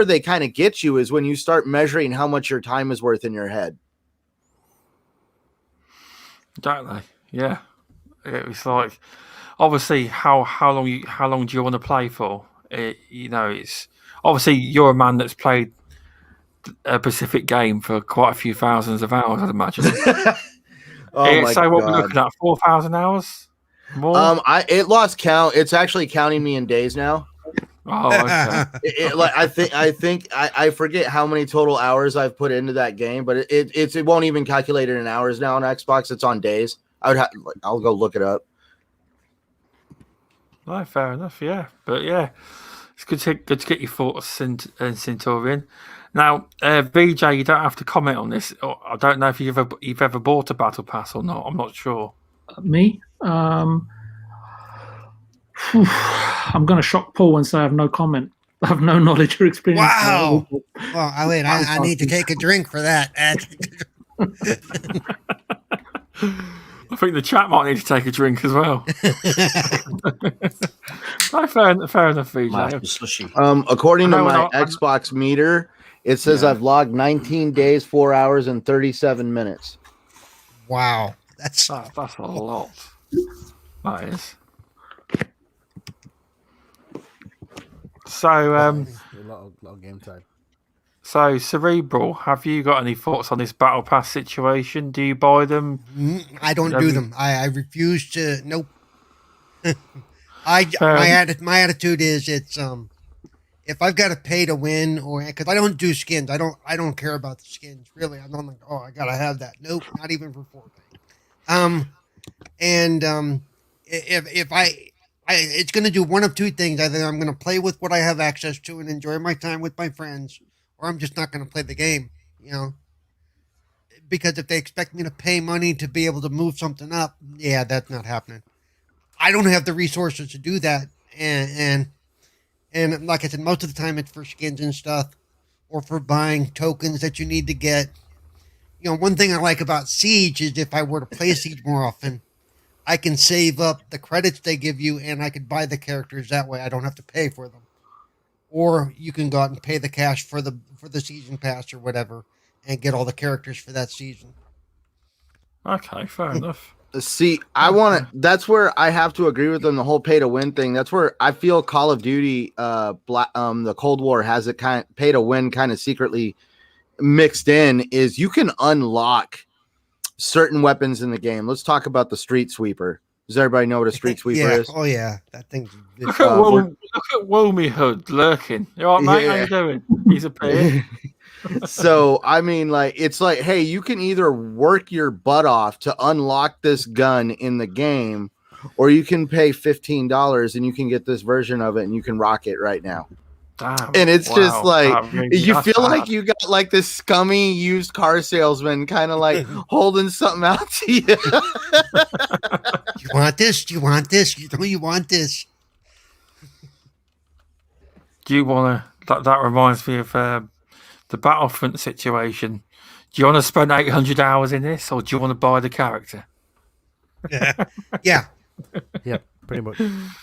they kind of get you, is when you start measuring how much your time is worth in your head. Don't they? Yeah. It's like obviously how long do you want to play for? It's obviously you're a man that's played a specific game for quite a few thousands of hours, I'd imagine. Oh my so what God. we're looking at, 4,000 hours more? It lost count. It's actually counting me in days now. Oh, okay. I forget how many total hours I've put into that game, but it won't even calculate it in hours now on Xbox. It's on days. I'll go look it up. No, fair enough, yeah. But yeah, it's good to get your thoughts, Centurion. Now, VJ, you don't have to comment on this. I don't know if you've ever bought a battle pass or not. I'm not sure. Me? I'm going to shock Paul and say I have no comment. I have no knowledge or experience. Wow. Well, I need to take a drink for that. I think the chat might need to take a drink as well. No, fair enough, VJ. According to my Xbox meter, it says I've logged 19 days, 4 hours, and 37 minutes. Wow. That's a lot. That is. So, a lot of game time. So, Cerebral, have you got any thoughts on this Battle Pass situation? Do you buy them? I don't do them. I refuse to. Nope. My attitude is it's if I've got to pay to win, or because I don't do skins, I don't care about the skins really. I'm not like, oh, I gotta have that. Nope, not even for 4K. If it's going to do one of two things. Either I'm going to play with what I have access to and enjoy my time with my friends, or I'm just not going to play the game, because if they expect me to pay money to be able to move something up, yeah, that's not happening. I don't have the resources to do that. And like I said, most of the time it's for skins and stuff, or for buying tokens that you need to get. One thing I like about Siege is if I were to play Siege more often, I can save up the credits they give you, and I could buy the characters that way. I don't have to pay for them. Or you can go out and pay the cash for the season pass or whatever, and get all the characters for that season. Okay, fair enough. See, that's where I have to agree with them. The whole pay to win thing. That's where I feel Call of Duty, the Cold War has it kind of pay to win kind of secretly mixed in. Is you can unlock certain weapons in the game. Let's talk about the Street Sweeper. Does everybody know what a Street Sweeper is? Oh yeah, that thing's. Look at Wilmy Hood lurking. You all right, mate? How you doing? He's a player. So I mean, like, it's like, hey, you can either work your butt off to unlock this gun in the game, or you can pay $15 and you can get this version of it and you can rock it right now. Damn, and it's just like you feel bad. like you got like this scummy used car salesman kind of like holding something out to you. You want this? Do you want this? You want this? Do you want to? That reminds me of the Battlefront situation. Do you want to spend 800 hours in this, or do you want to buy the character? Yeah. Yep. Pretty much.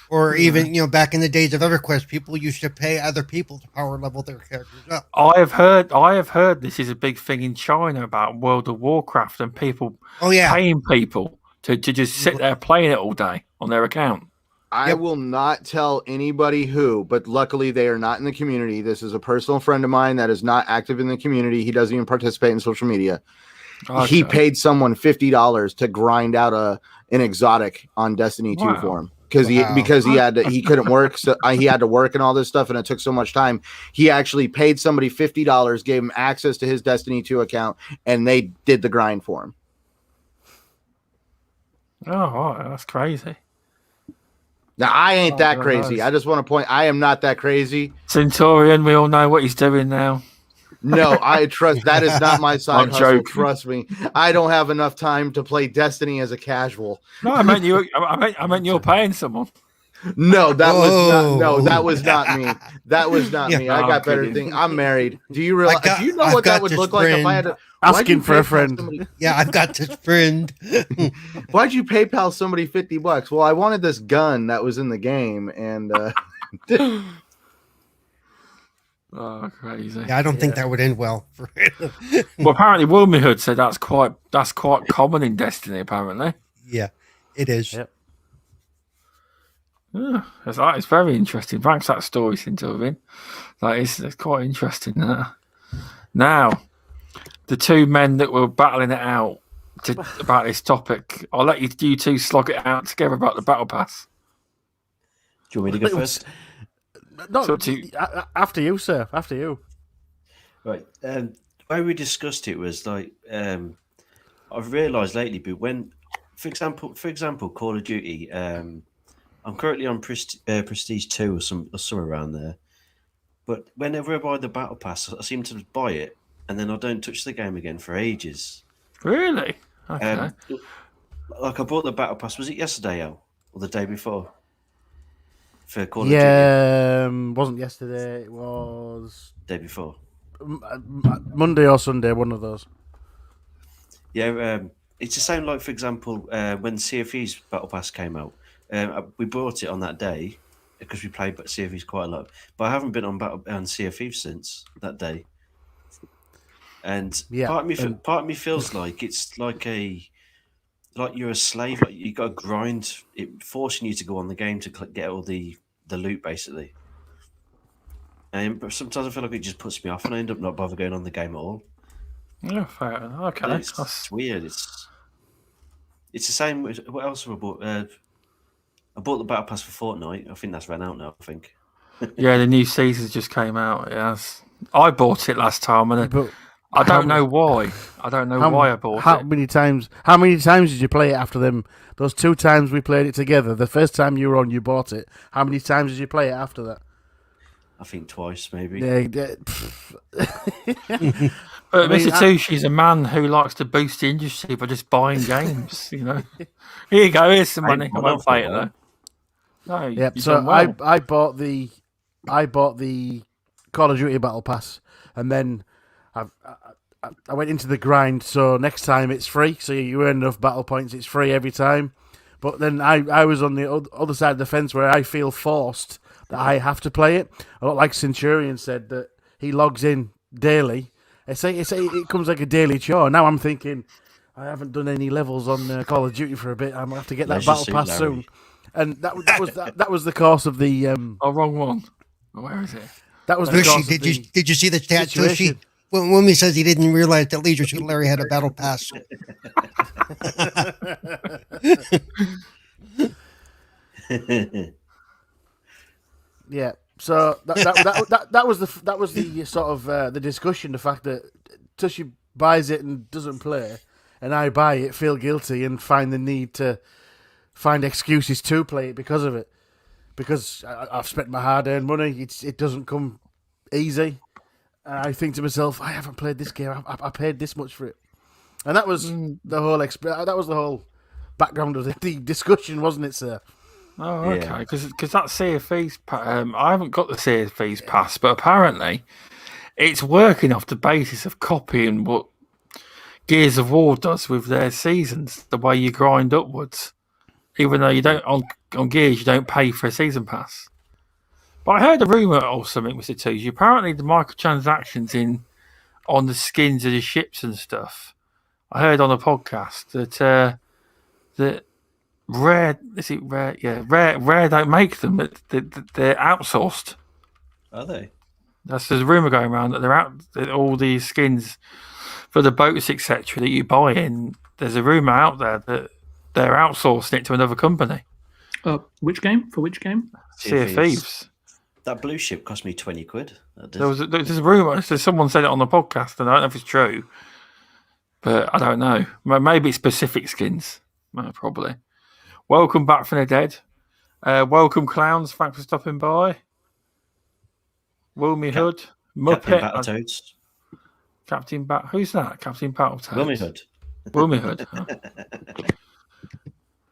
Or even, back in the days of EverQuest, people used to pay other people to power level their characters up. I have heard this is a big thing in China about World of Warcraft and people paying people to just sit there playing it all day on their account. I will not tell anybody who, but luckily they are not in the community. This is a personal friend of mine that is not active in the community. He doesn't even participate in social media. Okay. He paid someone $50 to grind out an exotic on Destiny 2 for him because he couldn't work, so he had to work and all this stuff, and it took so much time. He actually paid somebody $50, gave him access to his Destiny 2 account, and they did the grind for him. Oh, right, that's crazy. Now, I ain't that God crazy. knows. I just want to point, I am not that crazy. Centurion, we all know what he's doing now. No, I trust that is not my side I'm hustle. joking. Trust me. I don't have enough time to play Destiny as a casual. No, I meant you. I meant you're paying someone. No, that was not. No, Whoa. that was not me. That was not Yeah. me. I No, got I'm better kidding. things. I'm married. Do you realize? Do you know I've what that got would this look like if I had to Asking why'd you for a PayPal friend. somebody- Yeah, I've got this friend. Why'd you PayPal somebody $50? Well, I wanted this gun that was in the game, and Oh, crazy. Yeah, I don't think that would end well for him. Well, apparently, Wilmy Hood said that's quite common in Destiny. Apparently, Yeah, it is. Yep. yeah, it's very interesting. Thanks for that story, Centurion. It's quite interesting. Now, the two men that were battling it out about this topic, I'll let you two slog it out together about the battle pass. Do you want me to go first? No, So to- after you, sir. After you. Right. The way we discussed it was like I've realised lately, but when, for example, Call of Duty, I'm currently on Prestige 2 or somewhere around there. But whenever I buy the Battle Pass, I seem to buy it and then I don't touch the game again for ages. Really? Okay. Like I bought the Battle Pass. Was it yesterday, Al, or the day before? For Call of Duty, Yeah, wasn't yesterday. It was day before. Monday or Sunday. One of those. Yeah, it's the same. Like for example, when CFE's Battle Pass came out, we bought it on that day because we played CFE's quite a lot. But I haven't been on CFE since that day. And Yeah, part of me feels like it's like you're a slave. Like you got to grind, it forcing you to go on the game to get all the loot basically. But sometimes I feel like it just puts me off, and I end up not bother going on the game at all. Yeah, fair enough. Okay. It's weird. It's the same. What else have I bought? I bought the Battle Pass for Fortnite. I think that's ran out now. I think. Yeah, the new season just came out. Yes, I bought it last time, and But I don't know why. I don't know why I bought How it. many times? How many times did you play it after them? Those 2 times we played it together. The first time you were on, you bought it. How many times did you play it after that? I think twice, maybe. But I mean, Mr. Tushi's a man who likes to boost the industry by just buying games. You know, here you go. Here's some money. I won't play it though. No, Yep. you've So done well. I bought the Call of Duty Battle Pass, and then I went into the grind. So next time it's free. So you earn enough battle points. It's free every time. But then I was on the other side of the fence where I feel forced that I have to play it. A lot like Centurion said that he logs in daily. It comes like a daily chore. Now I'm thinking I haven't done any levels on Call of Duty for a bit. I'm gonna have to get that Leisure battle suit, pass Larry. soon. And that was the course of the Oh, wrong one. Where is it? that was the Tushi, course of did you see the chat, Tushi? situation. When he says he didn't realize that Leisure Suit Larry had a battle pass. Yeah. So that was the sort of the discussion. The fact that Tushi buys it and doesn't play, and I buy it, feel guilty, and find the need to find excuses to play it because of it. Because I've spent my hard-earned money. It doesn't come easy. And I think to myself, I haven't played this game. I paid this much for it, and that was the whole that was the whole background of the discussion, wasn't it, sir? Oh, Yeah. okay. Because that CFE's, I haven't got the CFE's pass, but apparently it's working off the basis of copying what Gears of War does with their seasons, the way you grind upwards. Even though you don't on Gears, you don't pay for a season pass. But I heard a rumor or something, Mr. Tuesday. Apparently, the microtransactions on the skins of the ships and stuff. I heard on a podcast that Rare, is it Rare? Yeah, Rare don't make them. They're outsourced. Are they? There's a rumor going around that they're out. That all these skins for the boats, etc., that you buy in. There's a rumor out there that they're outsourcing it to another company. Which game? For which game? Sea of Thieves. That blue ship cost me 20 quid. There's a rumor. Someone said it on the podcast, and I don't know if it's true, but I don't know. Maybe it's specific skins. Probably. Welcome back from the dead. Welcome, clowns. Thanks for stopping by. Wilmy Hood. Captain Muppet. Battletoads. Captain Bat. Who's that? Captain Battletoads. Wilmy Hood. Wilmy Hood. Oh.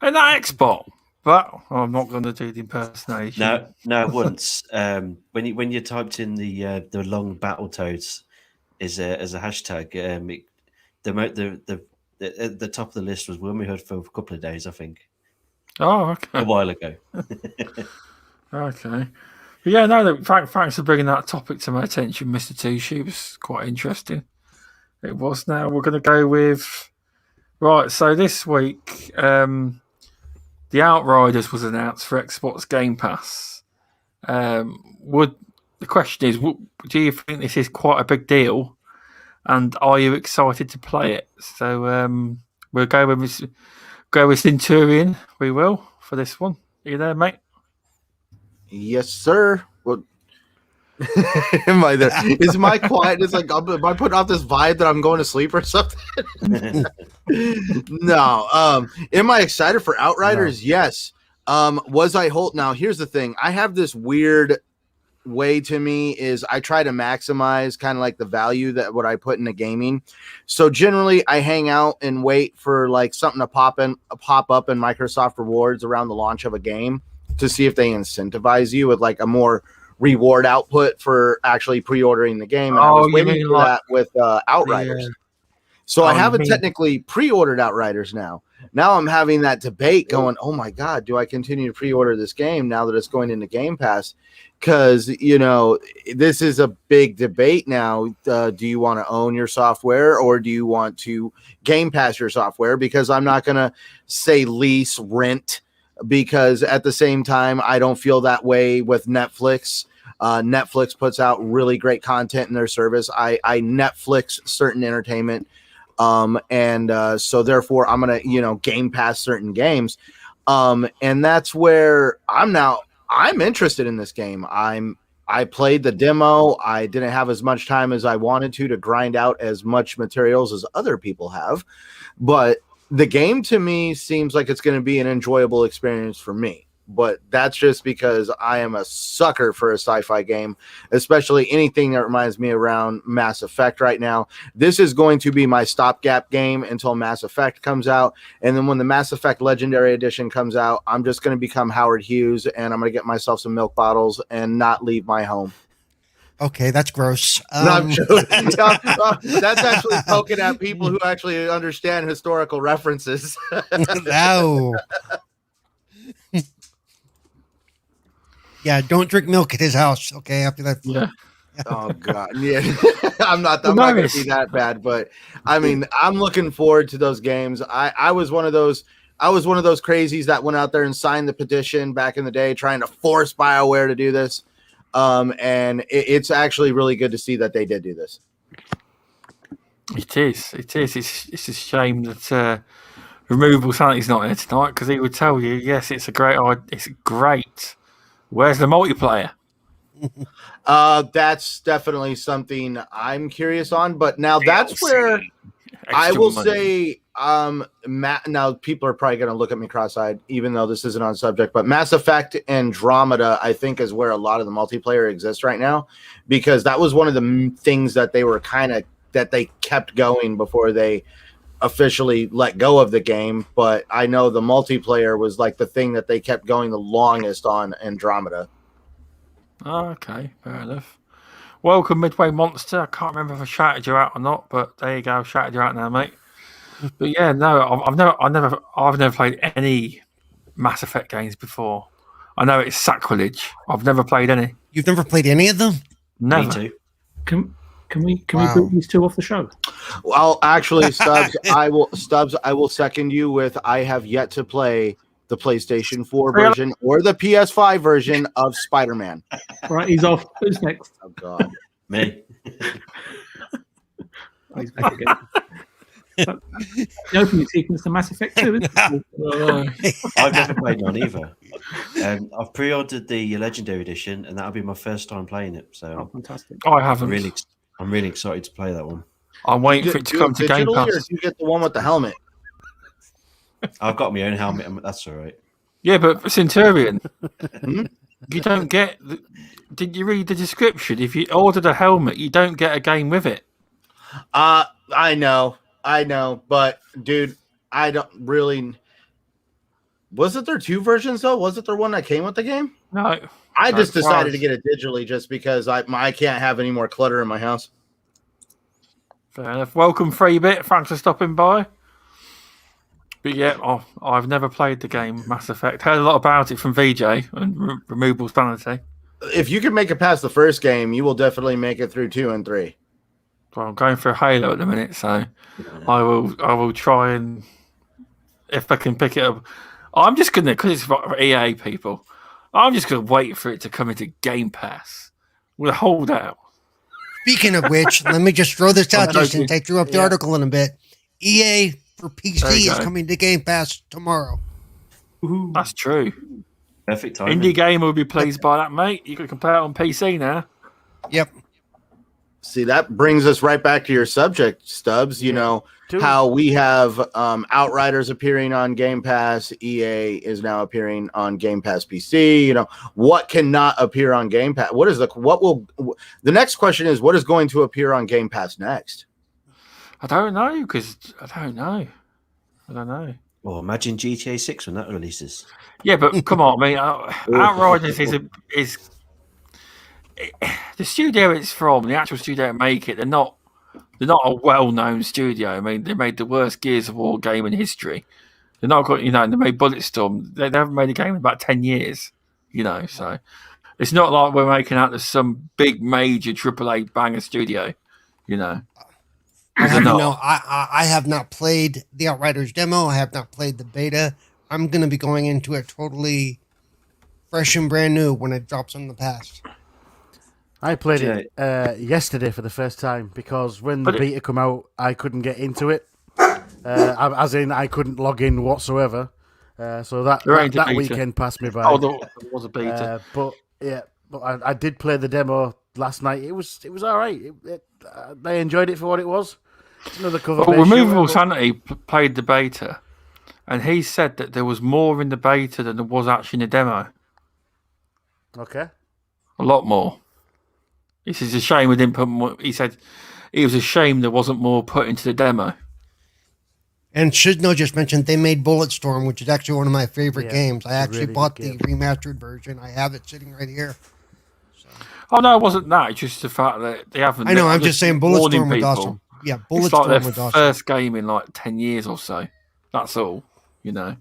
And that Xbot. But I'm not going to do the impersonation. No. Once when you typed in the long Battletoads as a hashtag, the top of the list was Wilmy Hood for a couple of days, I think. Oh, okay. A while ago. Okay. But yeah, no, thanks for bringing that topic to my attention, Mr. Tushi. It was quite interesting. It was. Now we're going to go with... Right, so this week, the Outriders was announced for Xbox Gamepass. The question is, do you think this is quite a big deal? And are you excited to play it? So we'll go with Centurion, we will, for this one. Are you there, mate? Yes, sir. Well, am I there? Is my quietness like, am I putting off this vibe that I'm going to sleep or something? No. Am I excited for Outriders? No. Yes. Was I now here's the thing. I have this weird way to me is I try to maximize kind of like the value that what I put into gaming. So generally I hang out and wait for like something to pop up in Microsoft rewards around the launch of a game to see if they incentivize you with like a more reward output for actually pre-ordering the game. And I was waiting for that with Outriders. So I haven't technically pre-ordered Outriders now. Now I'm having that debate going, oh my God, do I continue to pre-order this game now that it's going into Game Pass? Because, this is a big debate now. Do you want to own your software or do you want to Game Pass your software? Because I'm not going to say lease, rent, because at the same time, I don't feel that way with Netflix. Netflix puts out really great content in their service. I Netflix certain entertainment. So therefore I'm going to, Game Pass certain games. And that's where I'm interested in this game. I played the demo. I didn't have as much time as I wanted to grind out as much materials as other people have, but the game to me seems like it's going to be an enjoyable experience for me. But that's just because I am a sucker for a sci-fi game, especially anything that reminds me around Mass Effect right now. This is going to be my stopgap game until Mass Effect comes out. And then when the Mass Effect Legendary Edition comes out, I'm just going to become Howard Hughes and I'm going to get myself some milk bottles and not leave my home. Okay, that's gross. Not joking. That's actually poking at people who actually understand historical references. No. Yeah, don't drink milk at his house. Okay, after that. Yeah. Oh God, yeah. I'm not going to be that bad, but I mean, I'm looking forward to those games. I was one of those crazies that went out there and signed the petition back in the day, trying to force BioWare to do this. And it's actually really good to see that they did do this. It is. It's a shame that Removable Sanity's not here tonight because he would tell you, yes, it's a great idea. It's great. Where's the multiplayer? That's definitely something I'm curious on. But now that's where I will say, now people are probably going to look at me cross-eyed, even though this isn't on subject. But Mass Effect Andromeda, I think, is where a lot of the multiplayer exists right now, because that was one of the things that they were that they kept going before they officially let go of the game. But I know the multiplayer was like the thing that they kept going the longest on Andromeda. Oh, okay, fair enough. Welcome, Midway Monster. I can't remember if I shouted you out or not, but there you go, shouted you out now, mate. But yeah, no, I've never played any Mass Effect games before. I know it's sacrilege. I've never played any. You've never played any of them? Never. Me too. Can we boot these two off the show? Well, actually, Stubbs, I will second you with I have yet to play the PlayStation 4 version or the PS5 version of Spider-Man. Right, he's off. Who's next? Oh God. Me. Oh, he's back again. The opening sequence to Mass Effect 2, isn't it? I've never played one either. I've pre-ordered the Legendary Edition, and that'll be my first time playing it. Oh, So fantastic. I haven't. I'm really excited to play that one. I'm waiting for it to come to Game digitally, or Pass. do you get the one with the helmet? I've got my own helmet, and that's all right. Yeah, but for Centurion, you don't get. Did you read the description? If you ordered a helmet, you don't get a game with it. I know, but dude, I don't really. Wasn't there two versions though? Wasn't there one that came with the game? No. I just That's decided wise. to get it digitally just because I can't have any more clutter in my house. Fair enough. Welcome, Freebit. Thanks for stopping by. But yeah, I've never played the game Mass Effect. Heard a lot about it from VJ and Removal Sanity. If you can make it past the first game, you will definitely make it through 2 and 3. Well, I'm going for Halo at the minute, so I will try and if I can pick it up. I'm just gonna, because it's for EA people. I'm just gonna wait for it to come into Game Pass. We'll hold out. Speaking of which, let me just throw this out there since I threw up the Yeah. article in a bit. EA for There PC you is go. coming to Game Pass tomorrow. That's true. Perfect timing. Indie Gamer will be pleased by that, mate. You can play it on PC now. Yep. See, that brings us right back to your subject, Stubbs. You know, how we have Outriders appearing on Game Pass. EA is now appearing on Game Pass PC. You know, what cannot appear on Game Pass? The next question is, what is going to appear on Game Pass next? I don't know, because I don't know. Well, imagine GTA 6 when that releases. Yeah, but come on, I mean, Outriders is the studio it's from, the actual studio that make it. They're not a well-known studio. I mean, they made the worst Gears of War game in history. They're not got, they made Bulletstorm. They haven't made a game in about 10 years, So it's not like we're making out as some big major AAA banger studio, I have not played the Outriders demo. I have not played the beta. I'm going to be going into it totally fresh and brand new when it drops on the pass. I played it yesterday for the first time because when the beta come out, I couldn't get into it. As in, I couldn't log in whatsoever. So that weekend passed me by. Oh, there was a beta. But I did play the demo last night. It was all right. I enjoyed it for what it was. It's another cover. Well, Removable Sanity played the beta, and he said that there was more in the beta than there was actually in the demo. Okay. A lot more. He says it's a shame we didn't put more. He said it was a shame there wasn't more put into the demo. And Shizno just mentioned they made Bulletstorm, which is actually one of my favorite games. I actually really bought good the remastered version. I have it sitting right here. Oh no, it wasn't that. It's just the fact that they haven't. I know. I'm just saying warning Bulletstorm was people. awesome. Yeah, It's like Bulletstorm their was awesome. first game in like 10 years or so. That's all, But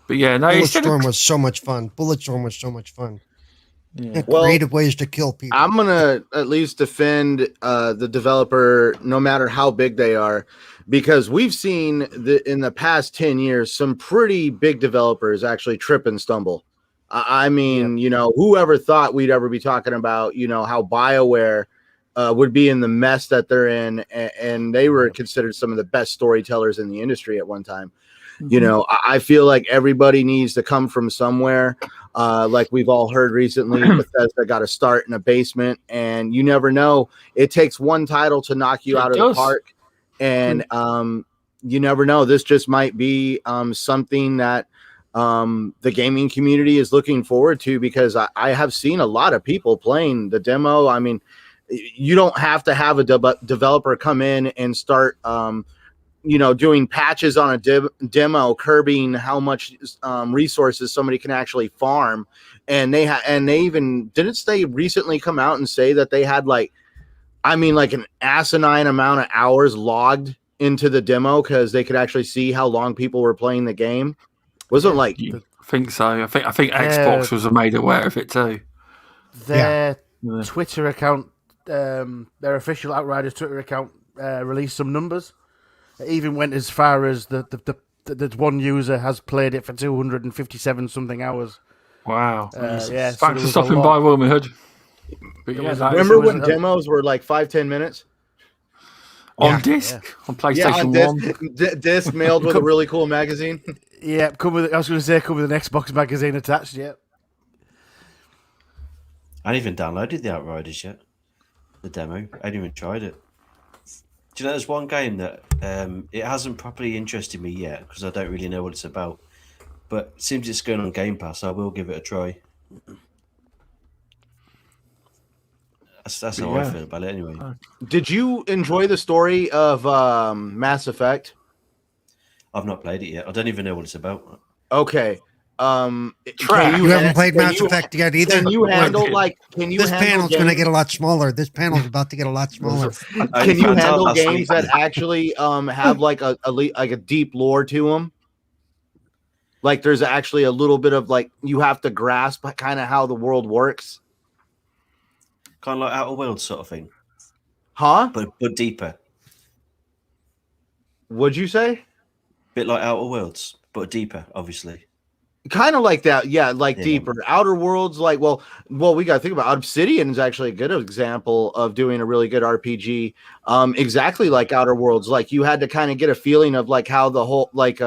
yeah, no, Bulletstorm was so much fun. Bulletstorm was so much fun. Yeah. Creative ways to kill people. I'm gonna at least defend the developer, no matter how big they are, because we've seen in the past 10 years some pretty big developers actually trip and stumble. I mean, whoever thought we'd ever be talking about, how BioWare would be in the mess that they're in, and they were considered some of the best storytellers in the industry at one time. I feel like everybody needs to come from somewhere. Like we've all heard recently, Bethesda got to start in a basement, and you never know. It takes one title to knock you out of the park, and you never know. This just might be something that the gaming community is looking forward to, because I have seen a lot of people playing the demo. I mean, you don't have to have a developer come in and start doing patches on a demo, curbing how much resources somebody can actually farm. And they even didn't they recently come out and say that they had like an asinine amount of hours logged into the demo because they could actually see how long people were playing the game. Wasn't like I think so. I think Xbox was made aware of it too. Their Twitter account, their official Outriders Twitter account, released some numbers. It even went as far as the that one user has played it for 257 something hours. Wow. Yeah, so Thanks there for was a stopping lot. by, Wilmy Hood. But There yeah, was- that Remember was when a- demos were like 5-10 minutes? on Yeah. disc on Yeah, PlayStation on 1. disc mailed with a really cool magazine. Yeah, I was going to say come with an Xbox magazine attached. Yeah. I haven't even downloaded the Outriders yet. The demo. I haven't even tried it. Do you know there's one game that it hasn't properly interested me yet because I don't really know what it's about. But it seems it's going on Gamepass. I will give it a try. That's how I Yeah. feel about it anyway. Did you enjoy the story of Mass Effect? I've not played it yet. I don't even know what it's about. Okay. Trash. You haven't played Mass Effect yet either. Can you handle This panel's going to get a lot smaller. This panel's about to get a lot smaller. Can you handle games that actually have like a deep lore to them? Like there's actually a little bit of like you have to grasp kind of how the world works, Kind of like Outer Worlds sort of thing, huh? but deeper. What'd you say? Bit like Outer Worlds, but deeper, obviously. Kind of like that, yeah, like Yeah. deeper. Outer Worlds, like well, we got to think about Obsidian is actually a good example of doing a really good RPG. Exactly like Outer Worlds, like you had to kind of get a feeling of like how the whole like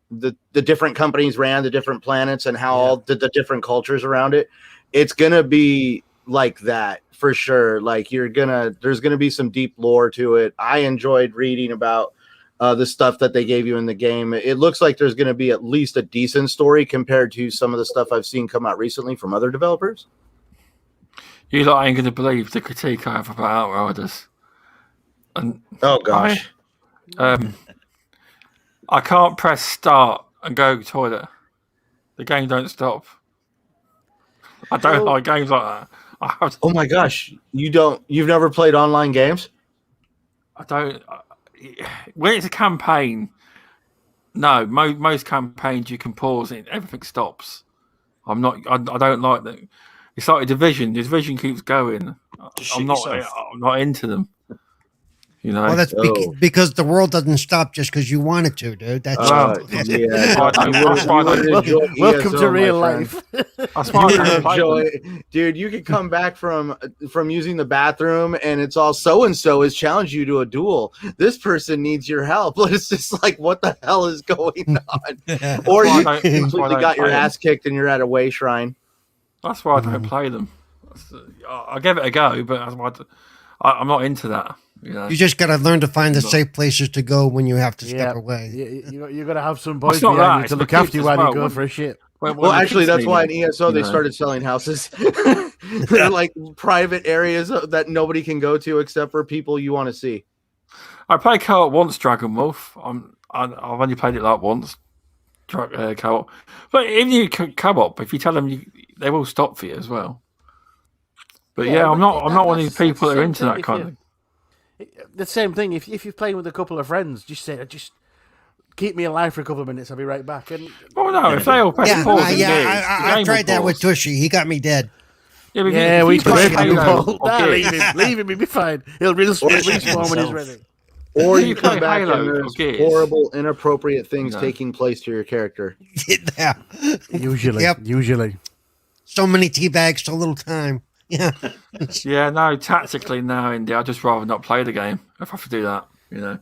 the different companies ran the different planets and how all the different cultures around it. It's gonna be like that for sure. Like there's gonna be some deep lore to it. I enjoyed reading about the stuff that they gave you in the game. It looks like there's going to be at least a decent story compared to some of the stuff I've seen come out recently from other developers. You lot ain't going to believe the critique I have about Outriders. And Oh gosh. I can't press start and go to the toilet. The game don't stop. I don't like games like that. Oh my gosh. You've never played online games? I don't. When it's a campaign, no. Most campaigns you can pause it, everything stops. I don't like that. It's like a Division. The Division keeps going. I'm not into them. You know. Well, that's because the world doesn't stop just because you want it to, dude. That's Welcome to real life. That's why I don't play them. Dude, you could come back from using the bathroom and it's all so and so has challenged you to a duel. This person needs your help. It's just like, what the hell is going on? Or you completely got your ass kicked and you're at a way shrine. That's why I don't play them. I'll give it a go, but that's why I'm not into that. You know? You just got to learn to find the safe places to go when you have to step away. You got to have some boys not behind that, you to it's look the after kids you as while well. you go for a shit. Well, actually, that's why in ESO they started selling houses. They're like private areas that nobody can go to except for people you want to see. I played co-op once, Dragon Wolf. I've only played it like once, co-op. But even you co-op, if you tell them, they will stop for you as well. But I'm not one of these people that are into that kind of. The same thing. If you're playing with a couple of friends, just keep me alive for a couple of minutes. I'll be right back. And no, if they all press pause, I tried that with Tushi. He got me dead. Yeah, we play played Halo. Leave him. He'll be fine. He'll respawn when he's ready. Or you come play back Halo and or there's Gears. horrible, inappropriate things taking place to your character. Yeah. Usually. So many tea bags, so little time. Yeah. Yeah, no, tactically now, Indy, I'd just rather not play the game if I have to do that, you know.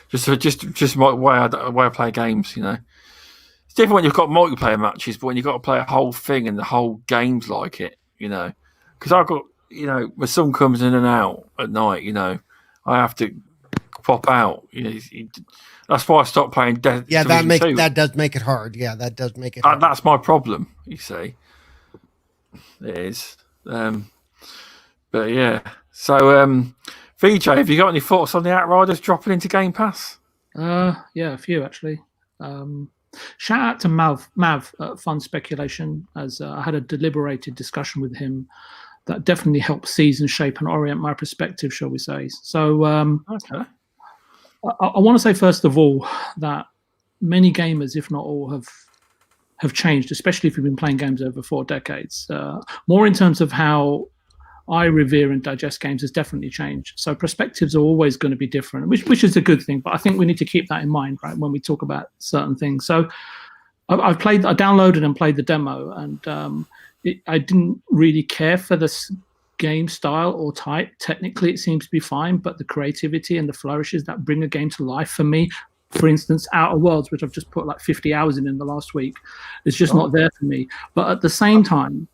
Just my way I play games, you know. It's different when you've got multiplayer matches, but when you've got to play a whole thing and the whole game's like it, you know. Because I've got, you know, my son comes in and out at night, you know, I have to pop out. You know, that's why I stopped playing Division 2. That does make it hard. Yeah, that does make it hard. That's my problem, you see. It is. But yeah. So, VJ, have you got any thoughts on the Outriders dropping into Game Pass? Yeah, a few actually. Shout out to Mav at Fun Speculation, as I had a deliberated discussion with him that definitely helped season, shape, and orient my perspective, shall we say. So Okay. I want to say, first of all, that many gamers, if not all, have changed, especially if you've been playing games over 4 decades. More in terms of how I revere and digest games has definitely changed. So perspectives are always going to be different, which is a good thing. But I think we need to keep that in mind, right, when we talk about certain things. So I downloaded and played the demo, and I didn't really care for this game style or type. Technically, it seems to be fine, but the creativity and the flourishes that bring a game to life for me, for instance, Outer Worlds, which I've just put like 50 hours in the last week, is just not there for me. But at the same time,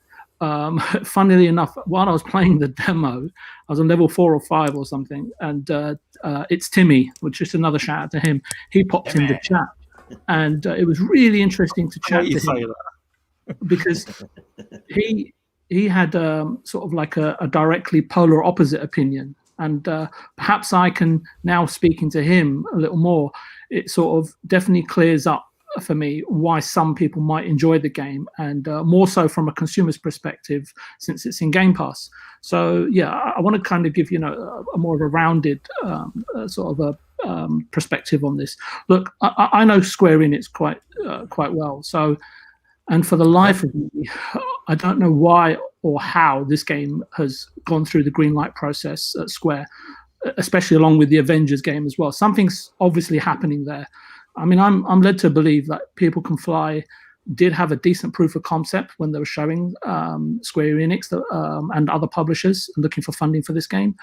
funnily enough, while I was playing the demo, I was on level 4 or 5 or something, and it's Timmy, which is another shout out to him. He popped in the chat, and it was really interesting to chat to him because he had sort of like a directly polar opposite opinion, and perhaps I can now, speaking to him a little more, it sort of definitely clears up for me why some people might enjoy the game, and more so from a consumer's perspective since it's in Game Pass. So yeah, I want to kind of give a more of a rounded sort of a perspective on this. Look, I know Square Enix quite well, so, and for the life of me, I don't know why or how this game has gone through the green light process at Square, especially along with the Avengers game as well. Something's obviously happening there. I mean, I'm led to believe that People Can Fly did have a decent proof of concept when they were showing Square Enix and other publishers looking for funding for this game.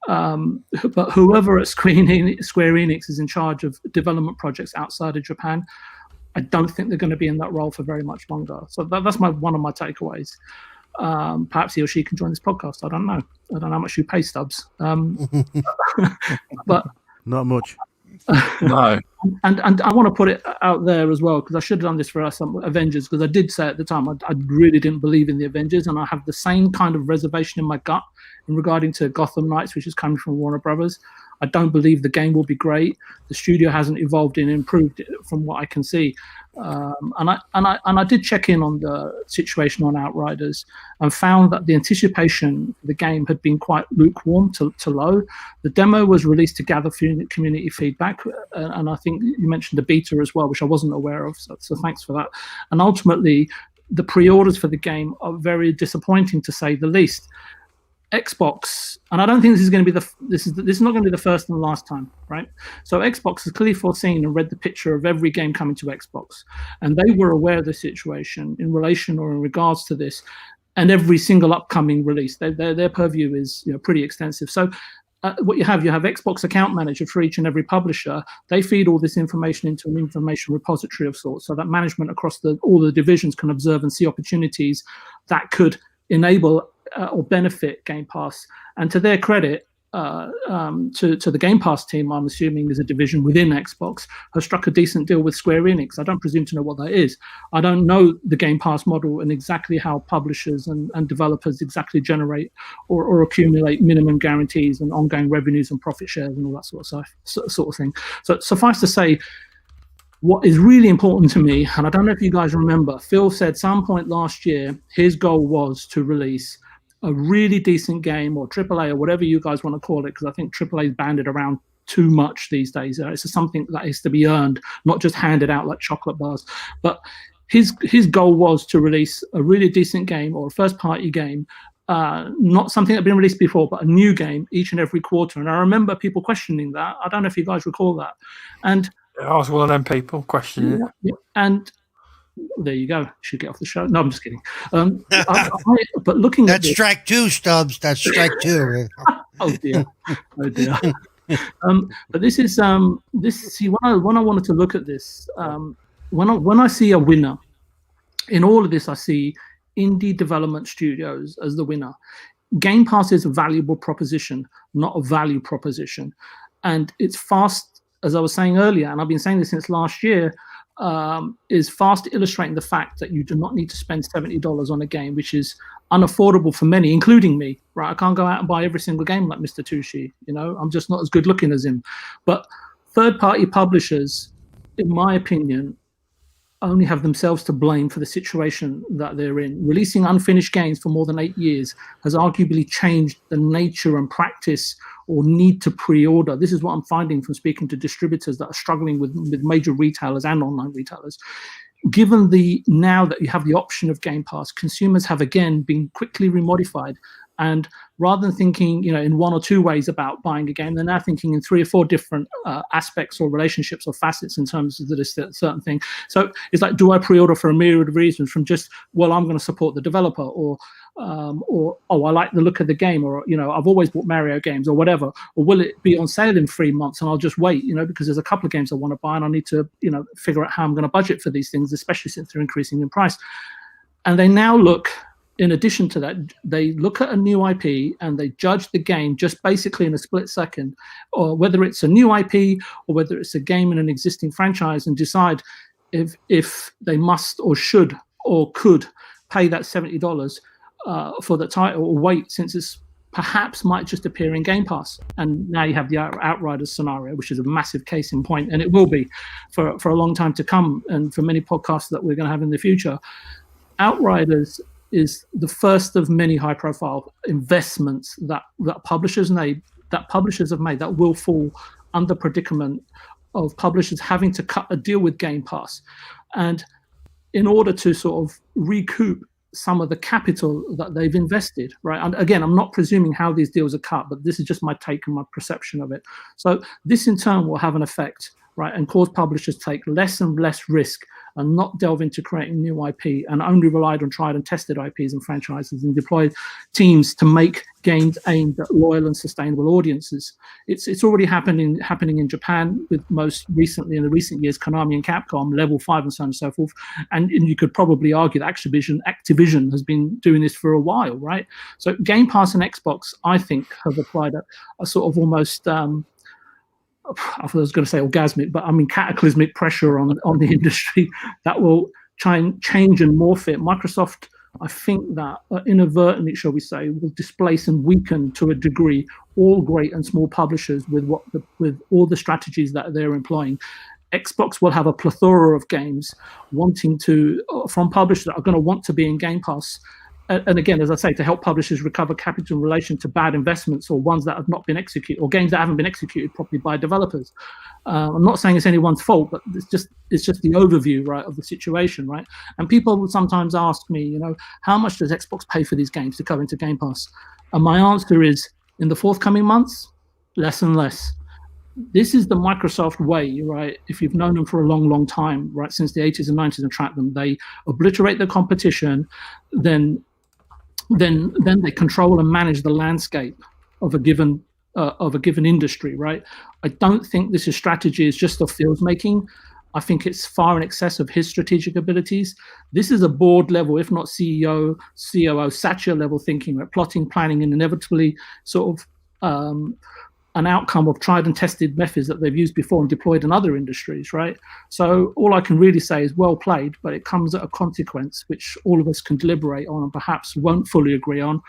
But whoever at Square Enix is in charge of development projects outside of Japan, I don't think they're going to be in that role for very much longer. So that's one of my takeaways. Perhaps he or she can join this podcast. I don't know. I don't know how much you pay, Stubbs. But not much. No. And I want to put it out there as well, because I should have done this for us Avengers, because I did say at the time I really didn't believe in the Avengers, and I have the same kind of reservation in my gut in regarding to Gotham Knights, which is coming from Warner Brothers. I don't believe the game will be great. The studio hasn't evolved and improved from what I can see. And I did check in on the situation on Outriders and found that the anticipation for the game had been quite lukewarm to low. The demo was released to gather community feedback, and I think you mentioned the beta as well, which I wasn't aware of. So thanks for that. And ultimately, the pre-orders for the game are very disappointing, to say the least. Xbox, and I don't think this is going to be this is not going to be the first and the last time, right? So Xbox has clearly foreseen and read the picture of every game coming to Xbox, and they were aware of the situation in relation or in regards to this, and every single upcoming release. Their purview is pretty extensive. So what you have Xbox account manager for each and every publisher. They feed all this information into an information repository of sorts, so that management across all the divisions can observe and see opportunities that could enable or benefit Game Pass. And to their credit, to the Game Pass team, I'm assuming is a division within Xbox, has struck a decent deal with Square Enix. I don't presume to know what that is. I don't know the Game Pass model and exactly how publishers and developers exactly generate or accumulate minimum guarantees and ongoing revenues and profit shares and all that sort of thing. So suffice to say, what is really important to me, and I don't know if you guys remember, Phil said some point last year his goal was to release a really decent game, or AAA, or whatever you guys want to call it, because I think AAA is banded around too much these days. It's something that is to be earned, not just handed out like chocolate bars. But his goal was to release a really decent game, or a first-party game, not something that had been released before, but a new game each and every quarter. And I remember people questioning that. I don't know if you guys recall that. And I was one of them people questioning it. Yeah. And there you go. Should get off the show. No, I'm just kidding. But looking at that's strike two, Stubbs. That's strike two. Oh dear. But this is See, when I wanted to look at this, when I see a winner in all of this, I see indie development studios as the winner. Game Pass is a valuable proposition, not a value proposition, and it's fast. As I was saying earlier, and I've been saying this since last year, is fast illustrating the fact that you do not need to spend $70 on a game, which is unaffordable for many, including me. Right? I can't go out and buy every single game like Mr. Tushi. I'm just not as good looking as him. But third-party publishers, in my opinion, only have themselves to blame for the situation that they're in. Releasing unfinished games for more than 8 years has arguably changed the nature and practice or need to pre-order. This is what I'm finding from speaking to distributors that are struggling with major retailers and online retailers. Given now that you have the option of Game Pass, consumers have again been quickly remodified And rather than thinking, in one or two ways about buying a game, they're now thinking in three or four different aspects or relationships or facets in terms of this certain thing. So it's like, do I pre-order for a myriad of reasons, from just, well, I'm going to support the developer, or oh, I like the look of the game, or I've always bought Mario games, or whatever, or will it be on sale in 3 months and I'll just wait, because there's a couple of games I want to buy and I need to figure out how I'm going to budget for these things, especially since they're increasing in price. And they now look, in addition to that, they look at a new IP and they judge the game just basically in a split second, or whether it's a new IP or whether it's a game in an existing franchise, and decide if they must or should or could pay that $70 for the title, or wait, since it's perhaps might just appear in Game Pass. And now you have the Outriders scenario, which is a massive case in point, and it will be for a long time to come, and for many podcasts that we're going to have in the future. Outriders is the first of many high-profile investments that publishers have made that will fall under predicament of publishers having to cut a deal with Game Pass, and in order to sort of recoup some of the capital that they've invested, right? And again, I'm not presuming how these deals are cut, but this is just my take and my perception of it. So this in turn will have an effect, right, and cause publishers to take less and less risk and not delve into creating new IP, and only relied on tried and tested IPs and franchises, and deployed teams to make games aimed at loyal and sustainable audiences. It's already happening in Japan, with most recently in the recent years Konami and Capcom, Level 5 and so on and so forth. And you could probably argue that Activision has been doing this for a while, right? So Game Pass and Xbox, I think, have applied a sort of almost I was going to say orgasmic, but I mean cataclysmic pressure on the industry that will try and change and morph it. Microsoft, I think that inadvertently, shall we say, will displace and weaken to a degree all great and small publishers with all the strategies that they're employing. Xbox will have a plethora of games from publishers that are going to want to be in Game Pass. And again, as I say, to help publishers recover capital in relation to bad investments, or ones that have not been executed, or games that haven't been executed properly by developers. I'm not saying it's anyone's fault, but it's just the overview, right, of the situation, right? And people will sometimes ask me, how much does Xbox pay for these games to come into Game Pass? And my answer is, in the forthcoming months, less and less. This is the Microsoft way, right? If you've known them for a long, long time, right, since the 80s and 90s and tracked them, they obliterate the competition, then they control and manage the landscape of a given industry, right? I don't think this strategy is just of field making. I think it's far in excess of his strategic abilities. This is a board level, if not CEO, COO, Satya level thinking, right? Plotting, planning, and inevitably sort of an outcome of tried and tested methods that they've used before and deployed in other industries, right? So all I can really say is well played, but it comes at a consequence which all of us can deliberate on and perhaps won't fully agree on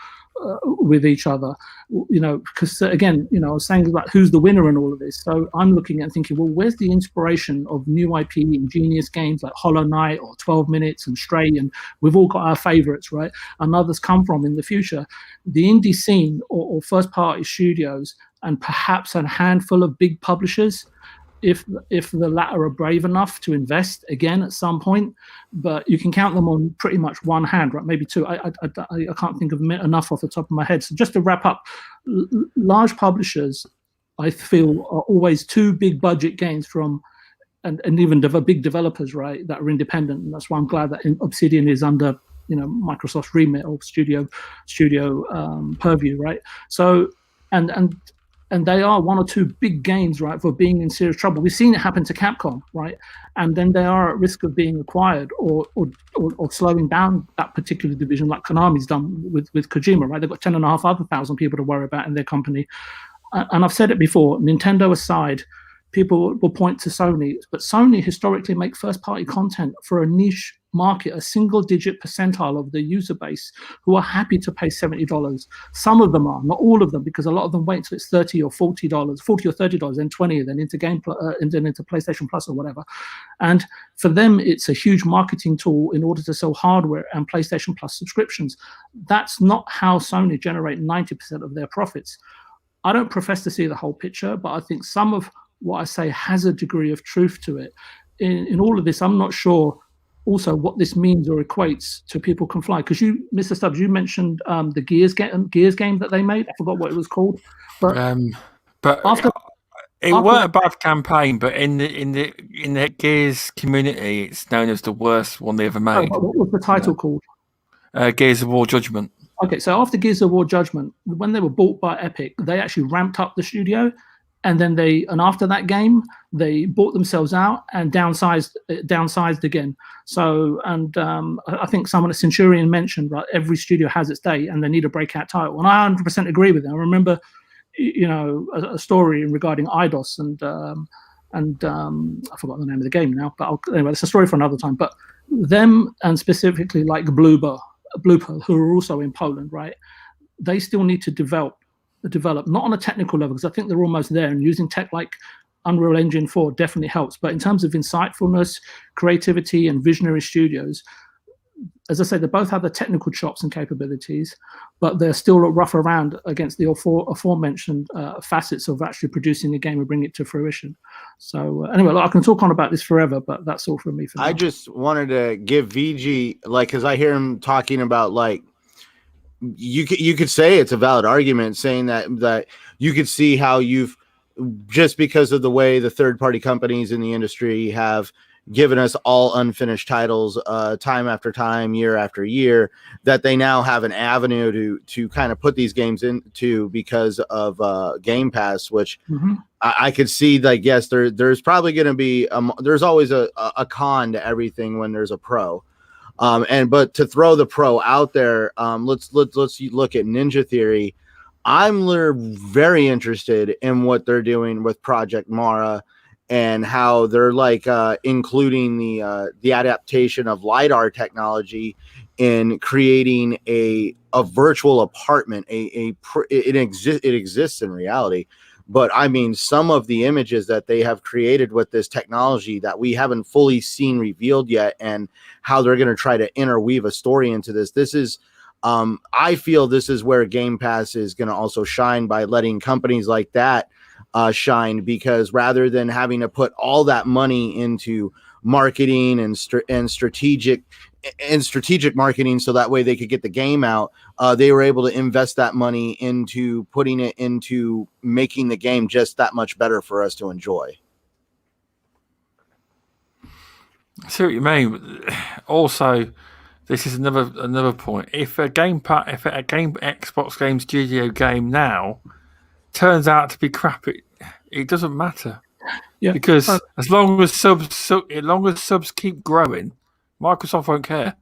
with each other, because again, I was saying about who's the winner in all of this. So I'm looking at thinking, well, where's the inspiration of new IP ingenious games like Hollow Knight or 12 Minutes and Stray, and we've all got our favorites, right? And others come from in the future. The indie scene or first party studios, and perhaps a handful of big publishers, if the latter are brave enough to invest again at some point, but you can count them on pretty much one hand, right? Maybe two. I can't think of enough off the top of my head. So just to wrap up, large publishers, I feel, are always too big budget gains from, and even big developers, right, that are independent. And that's why I'm glad that Obsidian is under Microsoft's remit or studio purview, right? So and they are one or two big games, right, for being in serious trouble. We've seen it happen to Capcom, right? And then they are at risk of being acquired or slowing down that particular division, like Konami's done with Kojima, right? They've got 10,500 people to worry about in their company. And I've said it before, Nintendo aside, people will point to Sony, but Sony historically make first-party content for a niche market, a single-digit percentile of the user base who are happy to pay $70. Some of them are, not all of them, because a lot of them wait until it's $30 or $40, $40 or $30, then $20, then into PlayStation Plus or whatever. And for them, it's a huge marketing tool in order to sell hardware and PlayStation Plus subscriptions. That's not how Sony generate 90% of their profits. I don't profess to see the whole picture, but I think some of what I say has a degree of truth to it. In all of this, I'm not sure also what this means or equates to People Can Fly. Because you, Mr. Stubbs, you mentioned the Gears game that they made. I forgot what it was called. But after it weren't a bad campaign, but in the Gears community, it's known as the worst one they ever made. What was the title called? Gears of War Judgment. Okay, so after Gears of War Judgment, when they were bought by Epic, they actually ramped up the studio, and then after that game, they bought themselves out and downsized again. So, and I think someone at Centurion mentioned, right, every studio has its day, and they need a breakout title, and I 100% agree with them. I remember, a story regarding IDOS and I forgot the name of the game now, but anyway, it's a story for another time. But them, and specifically like Blooper, who are also in Poland, right? They still need to develop, not on a technical level, because I think they're almost there, and using tech like Unreal Engine 4 definitely helps. But in terms of insightfulness, creativity, and visionary studios, as I say, they both have the technical chops and capabilities, but they're still rough around against the aforementioned facets of actually producing a game and bringing it to fruition. So anyway, I can talk on about this forever, but that's all from me for now. I just wanted to give VG, because I hear him talking about, you could say it's a valid argument, saying that you could see how you've, just because of the way the third-party companies in the industry have given us all unfinished titles time after time, year after year, that they now have an avenue to kind of put these games into because of Game Pass, which I could see, yes, there's probably going to be there's always a con to everything when there's a pro. But to throw the pro out there, let's look at Ninja Theory. I'm very interested in what they're doing with Project Mara, and how they're including the adaptation of LiDAR technology in creating a virtual apartment. It exists in reality, but I mean, some of the images that they have created with this technology that we haven't fully seen revealed yet, and how they're going to try to interweave a story into this. This is, I feel this is where Game Pass is going to also shine, by letting companies like that shine, because rather than having to put all that money into marketing and strategic marketing, so that way they could get the game out, they were able to invest that money into putting it into making the game just that much better for us to enjoy. I see what you mean. Also, this is another point. If a Xbox Game Studio game now turns out to be crap, it doesn't matter. Yeah, because as long as subs keep growing, Microsoft won't care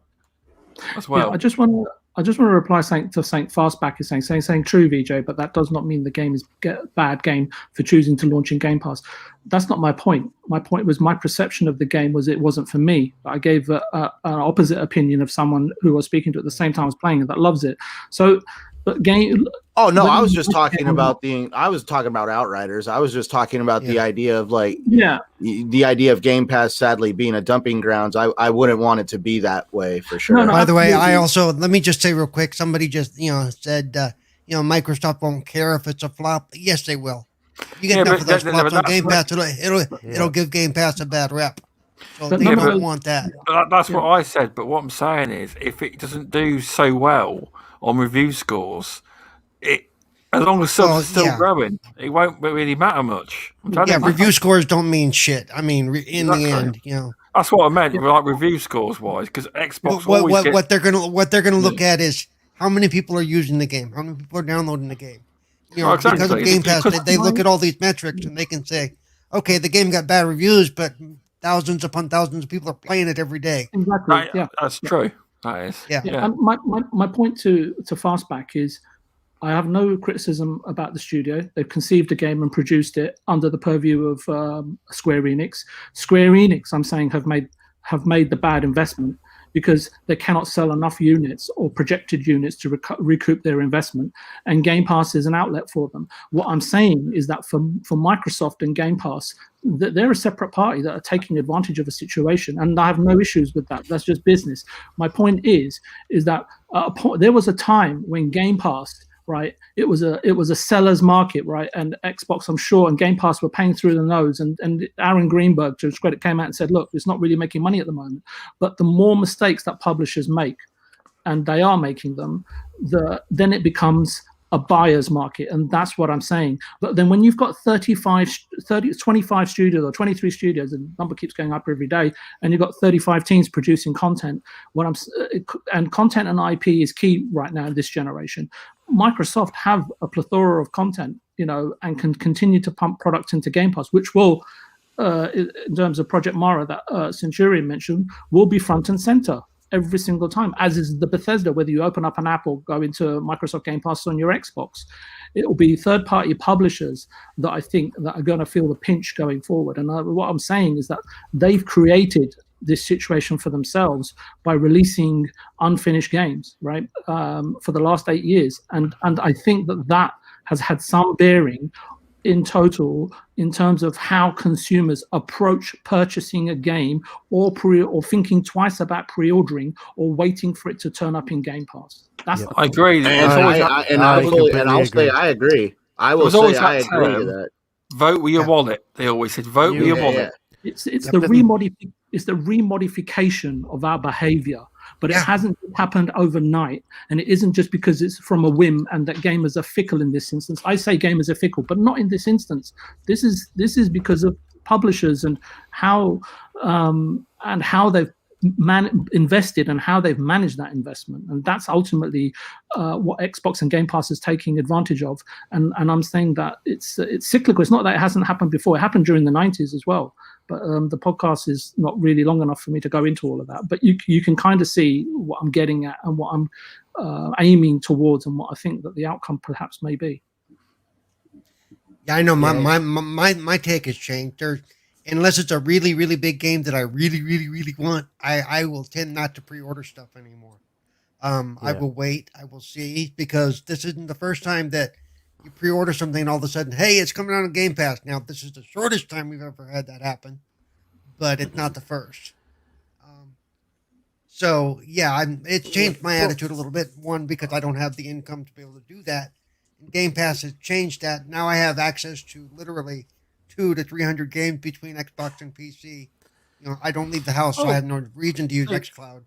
as well. Yeah, I just want to reply to Saint Fastback is saying true, VJ, but that does not mean the game is a bad game for choosing to launch in Game Pass. That's not my point. My point was my perception of the game was it wasn't for me. I gave an opposite opinion of someone who I was speaking to at the same time as playing it that loves it. So, but game. Oh no, I was just talking about Outriders. I was just talking about the idea of the idea of Game Pass sadly being a dumping grounds. I wouldn't want it to be that way for sure. No, by the way, I also, let me just say real quick, somebody just said Microsoft won't care if it's a flop. Yes, they will. You get enough of those flops on Game Pass, it'll give Game Pass a bad rep. So they don't want that. That's what I said. But what I'm saying is, if it doesn't do so well on review scores, as long as subs are still growing, it won't really matter much. Review scores don't mean shit. I mean, in the end, that's what I meant, like review scores wise, because Xbox what they're gonna look at is how many people are using the game, how many people are downloading the game. Exactly. Because of Game Pass, they look at all these metrics and they can say, okay, the game got bad reviews, but thousands upon thousands of people are playing it every day. Exactly. That's true. That is. Yeah. And my point to Fastback is, I have no criticism about the studio. They've conceived a game and produced it under the purview of Square Enix. Square Enix, I'm saying, have made the bad investment because they cannot sell enough units or projected units to recoup their investment. And Game Pass is an outlet for them. What I'm saying is that for Microsoft and Game Pass, they're a separate party that are taking advantage of a situation, and I have no issues with that. That's just business. My point is that there was a time when Game Pass right? It was a seller's market, right? And Xbox, I'm sure, and Game Pass were paying through the nose. And Aaron Greenberg, to his credit, came out and said, look, it's not really making money at the moment. But the more mistakes that publishers make, and they are making them, then it becomes a buyer's market. And that's what I'm saying. But then when you've got 25 studios or 23 studios, and the number keeps going up every day, and you've got 35 teams producing content, and content and IP is key right now in this generation. Microsoft have a plethora of content, and can continue to pump products into Game Pass, which will, in terms of Project Mara that Centurion mentioned, will be front and center every single time, as is the Bethesda. Whether you open up an app or go into Microsoft Game Pass on your Xbox, it will be third-party publishers that I think that are going to feel the pinch going forward. And what I'm saying is that they've created this situation for themselves by releasing unfinished games, right, for the last 8 years, and I think that has had some bearing in total in terms of how consumers approach purchasing a game or thinking twice about pre-ordering or waiting for it to turn up in Game Pass. I agree. I'll say I agree. I will say I agree to that. Vote with your wallet. They always said, vote with your wallet. It's the remodification of our behavior. But it hasn't happened overnight, and it isn't just because it's from a whim and that gamers are fickle in this instance. I say gamers are fickle, but not in this instance. This is because of publishers and how they've invested and how they've managed that investment, and that's ultimately what Xbox and Game Pass is taking advantage of. And I'm saying that it's cyclical. It's not that it hasn't happened before. It happened during the 90s as well. But the podcast is not really long enough for me to go into all of that. But you can kind of see what I'm getting at and what I'm aiming towards and what I think that the outcome perhaps may be. Yeah, I know my take has changed. Unless it's a really, really big game that I really, really, really want, I will tend not to pre-order stuff anymore. I will wait. I will see, because this isn't the first time that you pre-order something and all of a sudden, hey, it's coming out on Game Pass. Now, this is the shortest time we've ever had that happen, but it's not the first. So, yeah, it's changed my attitude a little bit. One, because I don't have the income to be able to do that. And Game Pass has changed that. Now I have access to literally 200 to 300 games between Xbox and PC. I don't leave the house, so I have no reason to use xCloud.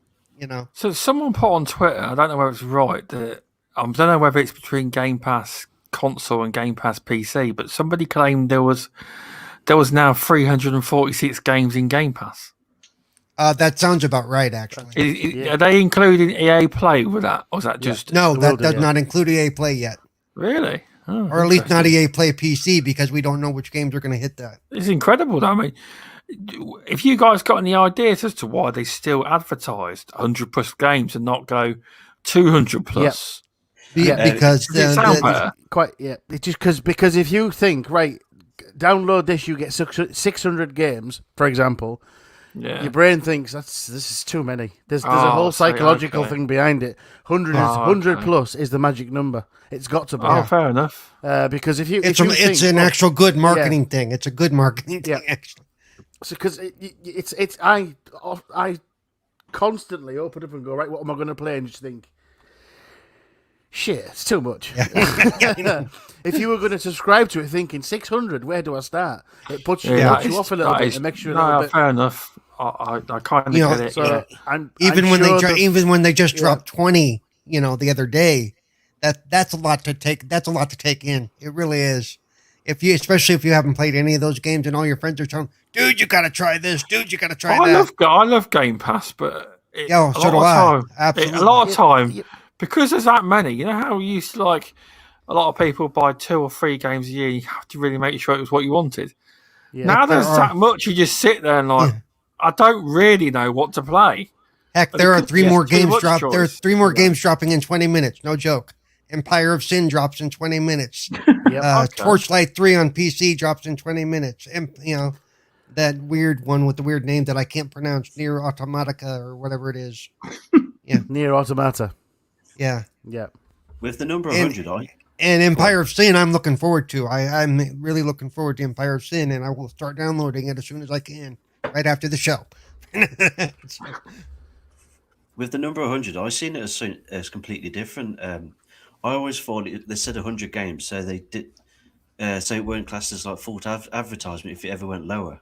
So someone put on Twitter, I don't know whether it's right, that I don't know whether it's between Game Pass console and Game Pass PC, but somebody claimed there was now 346 games in Game Pass. That sounds about right, actually. Are they including EA Play with that, or is that just no? That does not include EA Play yet. Really? Oh, or at least not EA Play PC, because we don't know which games are going to hit that. It's incredible, though. I mean, if you guys got any ideas as to why they still advertised 100 plus games and not go 200 plus? Because it's just because if you think, right, download this, you get 600 games, for example. Yeah. Your brain thinks this is too many. There's a whole psychological thing behind it. 100 plus is the magic number. It's got to be. Oh, fair enough. Because if you, it's an actual good marketing thing. It's a good marketing thing, actually. So because I constantly open up and go, right, what am I going to play, and just think, shit, it's too much. If you were going to subscribe to it thinking 600, where do I start? It puts you off a little bit. It makes you a little bit. Fair enough. I kind of get it. So even when they just dropped 20, the other day, that's a lot to take. That's a lot to take in. It really is. Especially if you haven't played any of those games and all your friends are telling, dude, you got to try this. Dude, you got to try that. I love Game Pass, but so do I. Absolutely. A lot of time. Because there's that many, you know how you used to, like, a lot of people buy 2 or 3 games a year, you have to really make sure it was what you wanted. Yeah, now there's that much, you just sit there and I don't really know what to play. Heck, there are 3 more games dropping. There are 3 more games dropping in 20 minutes. No joke. Empire of Sin drops in 20 minutes. Torchlight 3 on PC drops in 20 minutes. And that weird one with the weird name that I can't pronounce, Nier Automatica or whatever it is. Nier Automata. Yeah. With the number 100, and Empire of Sin, I'm looking forward to. I'm really looking forward to Empire of Sin, and I will start downloading it as soon as I can, right after the show. With the number 100, I've seen it as completely different. I always thought they said 100 games, so they did. So it weren't classed as like full advertisement if it ever went lower.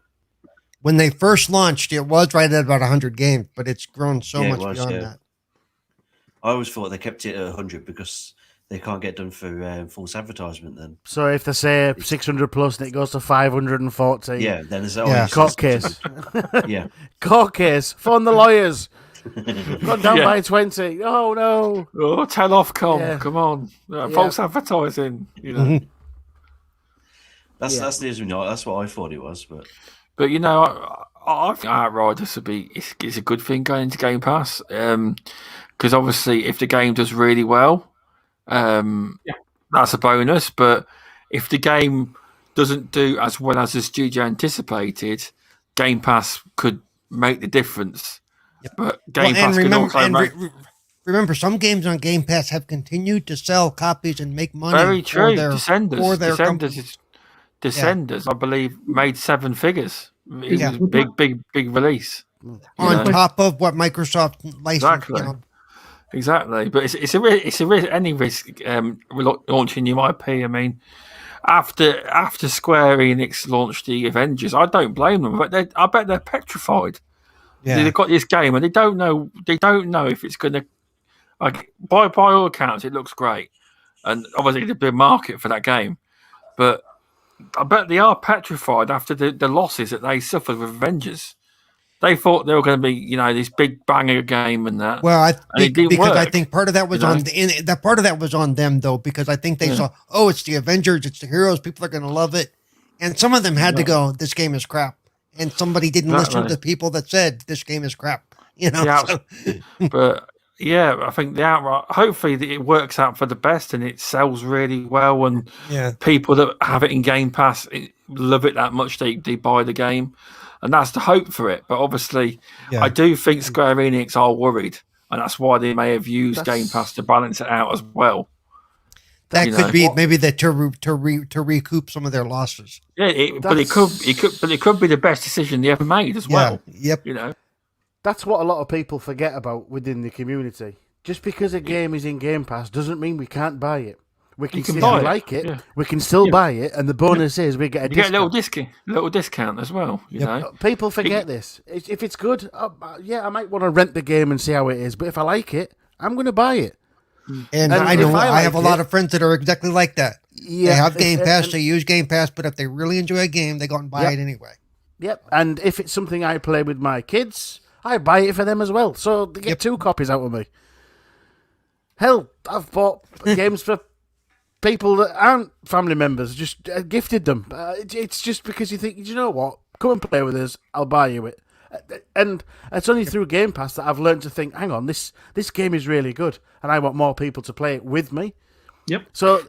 When they first launched, it was right at about 100 games, but it's grown so Yeah, it much was, beyond yeah. that. I always thought they kept it at 100 because they can't get done for false advertisement. Then So if they say 600 plus and it goes to 540, yeah, then there's court case. Yeah, Court case. Phone the lawyers. Gone down by 20. Oh no. Oh, tell off, Yeah. come on. False advertising, you know. that's news we know. That's what I thought it was, But you know, I think Outriders would be it's a good thing going into Game Pass, because obviously if the game does really well, that's a bonus. But if the game doesn't do as well as the studio anticipated, Game Pass could make the difference. Yep. But Game Pass can also make. Remember, some games on Game Pass have continued to sell copies and make money. Very true. Descenders. I believe, made 7 figures. It Yeah. was a big release. On top of what Microsoft licensed. Exactly. You know. Exactly, but it's a risk. Any risk launching new IP. I mean, after Square Enix launched the Avengers, I don't blame them. But I bet they're petrified. Yeah. They've got this game and they don't know if it's going to. Like by all accounts, it looks great, and obviously there's a big market for that game. But I bet they are petrified after the losses that they suffered with Avengers. They thought they were going to be, this big banger game and that. Well, I think because I work, think part of that was that part of that was on them though, because I think they saw, it's the Avengers, it's the heroes, people are going to love it, and some of them had to go, this game is crap, and somebody didn't listen to the people that said this game is crap, But yeah, I think the outright. Hopefully, it works out for the best and it sells really well, and people that have it in Game Pass love it that much they buy the game. And that's the hope for it. But obviously, I do think Square Enix are worried. And that's why they may have used Game Pass to balance it out as well. That could be maybe that to recoup some of their losses. Yeah, but it could be the best decision they ever made as well. Yep. That's what a lot of people forget about within the community. Just because a game is in Game Pass doesn't mean we can't buy it. We can still like it. Yeah. We can still buy it, and the bonus is we get a discount. Get a little discount as well. You know, people forget this. If it's good, I might want to rent the game and see how it is. But if I like it, I'm going to buy it. And I know I have a lot of friends that are exactly like that. Yeah, they have Game Pass, they use Game Pass, but if they really enjoy a game, they go and buy it anyway. Yep, and if it's something I play with my kids, I buy it for them as well. So they get 2 copies out of me. Hell, I've bought games for people that aren't family members, just gifted them. It's just because you think, you know what, come and play with us, I'll buy you it. And it's only through Game Pass that I've learned to think, hang on, this game is really good, and I want more people to play it with me. Yep. So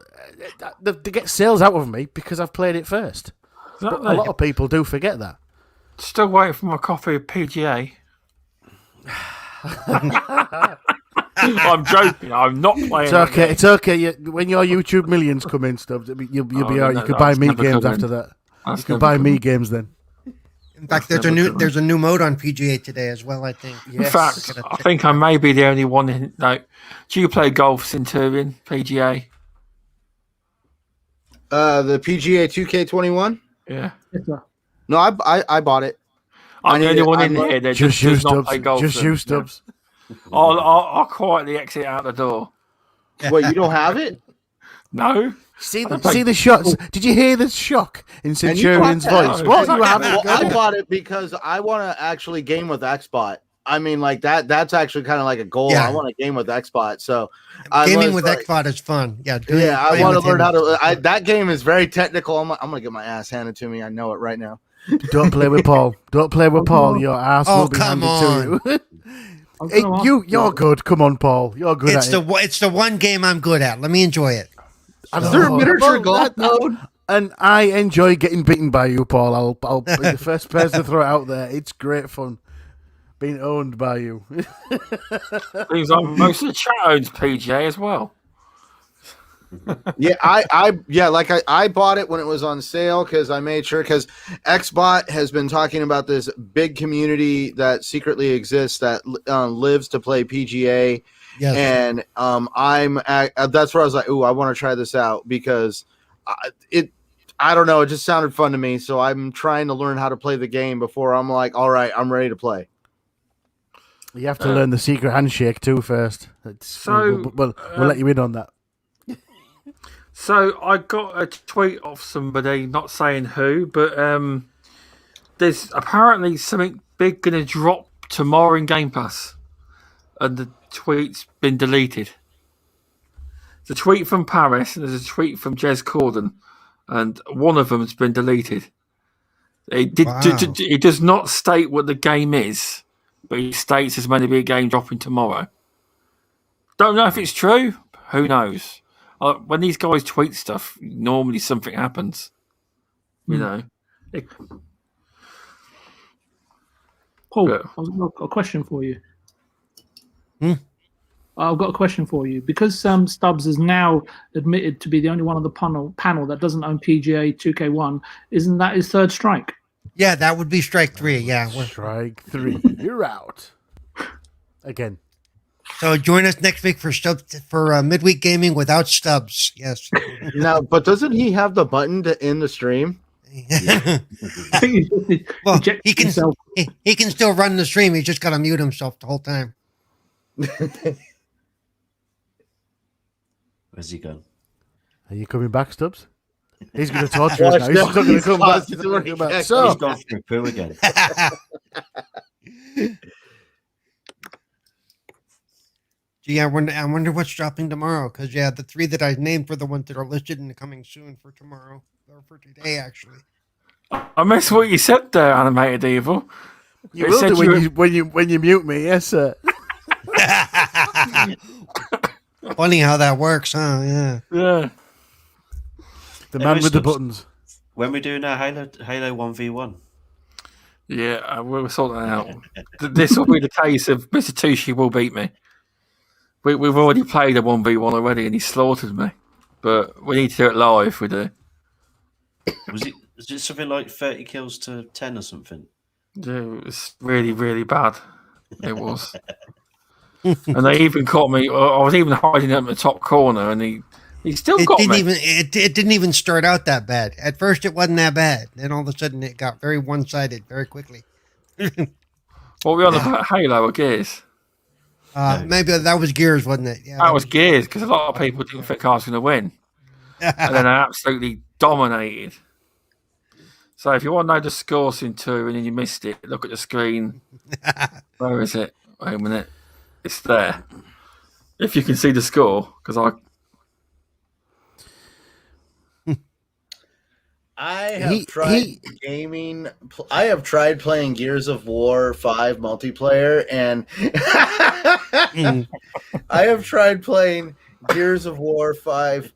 they get sales out of me because I've played it first. But a lot of people do forget that. Still waiting for my copy of PGA. I'm joking. I'm not playing. It's okay. When your YouTube millions come in, Stubbs, you'll be alright. You could buy me games after that. You can buy me games then. In fact, there's a new mode on PGA today as well. I think. Yes. In fact, I think I may be the only one. Do you play golf, Centurion PGA? The PGA 2K21. Yeah. No, I bought it. I'm the only one in here that just does not play golf. Just you, Stubbs. I'll quietly exit out the door. What, you don't have it? No. See the shots. Did you hear the shock in Centurion's voice? What? I bought it because I want to actually game with Xbot. I mean, like that's actually kind of like a goal. Yeah. I want to game with Xbot. So gaming with Xbot is fun. Yeah. I want to learn how to. That game is very technical. I'm gonna get my ass handed to me. I know it right now. Don't play with Paul. Don't play with Paul. Your ass will be handed to you. You're good. Come on, Paul. You're good. It's the one game I'm good at. Let me enjoy it. Is there a miniature golf mode? And I enjoy getting beaten by you, Paul. I'll be the first person to throw it out there. It's great fun being owned by you. Things like most of the chat owns PGA as well. Yeah, I bought it when it was on sale because I made sure, because Xbot has been talking about this big community that secretly exists that lives to play PGA. Yes. And that's where I was like, ooh, I want to try this out because I don't know, it just sounded fun to me. So I'm trying to learn how to play the game before I'm like, all right, I'm ready to play. You have to learn the secret handshake too first. We'll let you in on that. So I got a tweet off somebody, not saying who, but there's apparently something big going to drop tomorrow in Game Pass, and the tweet's been deleted. There's a tweet from Paris and there's a tweet from Jez Corden, and one of them has been deleted. It does not state what the game is, but it states there's going to be a game dropping tomorrow. Don't know if it's true. Who knows? When these guys tweet stuff, normally something happens. You know. Paul, I've got a question for you. I've got a question for you. Because Stubbs is now admitted to be the only one on the panel that doesn't own PGA 2K1, isn't that his third strike? Yeah, that would be strike 3. Yeah. Strike 3. You're out. Again. So join us next week for midweek gaming without Stubbs. Yes. Now, but doesn't he have the button to end the stream? Well, he can still run the stream. He's just got to mute himself the whole time. Where's he gone? Are you coming back, Stubbs? He's going to torture us now. He's not going to come back. He's gone through poo again. Gee, I wonder what's dropping tomorrow. Because the 3 that I named for the ones that are listed and coming soon for tomorrow, or for today actually. I missed what you said there, Animated Evil. You will do when you mute me, yes, sir. Funny how that works, huh? Yeah. Yeah. The man with the buttons. When we're doing our Halo 1v1. Yeah, we'll sort that out. This will be the case of Mr. Tushi will beat me. We've already played a 1v1 already and he slaughtered me. But we need to do it live, we do. Was it something like 30 kills to 10 or something? Yeah, it was really, really bad. It was. And they even caught me. I was even hiding in the top corner, and he still got me. It didn't even start out that bad. At first, it wasn't that bad. Then all of a sudden, it got very one-sided very quickly. What were we on about, Halo or Gears? Maybe that was Gears, wasn't it? Yeah, that was Gears, because a lot of people didn't think I was going to win. And then I absolutely dominated. So if you want to know the scores in 2 and then you missed it, look at the screen. Where is it? Wait a minute. It's there. If you can see the score, because I have tried gaming. I have tried playing Gears of War 5 multiplayer, and I have tried playing Gears of War 5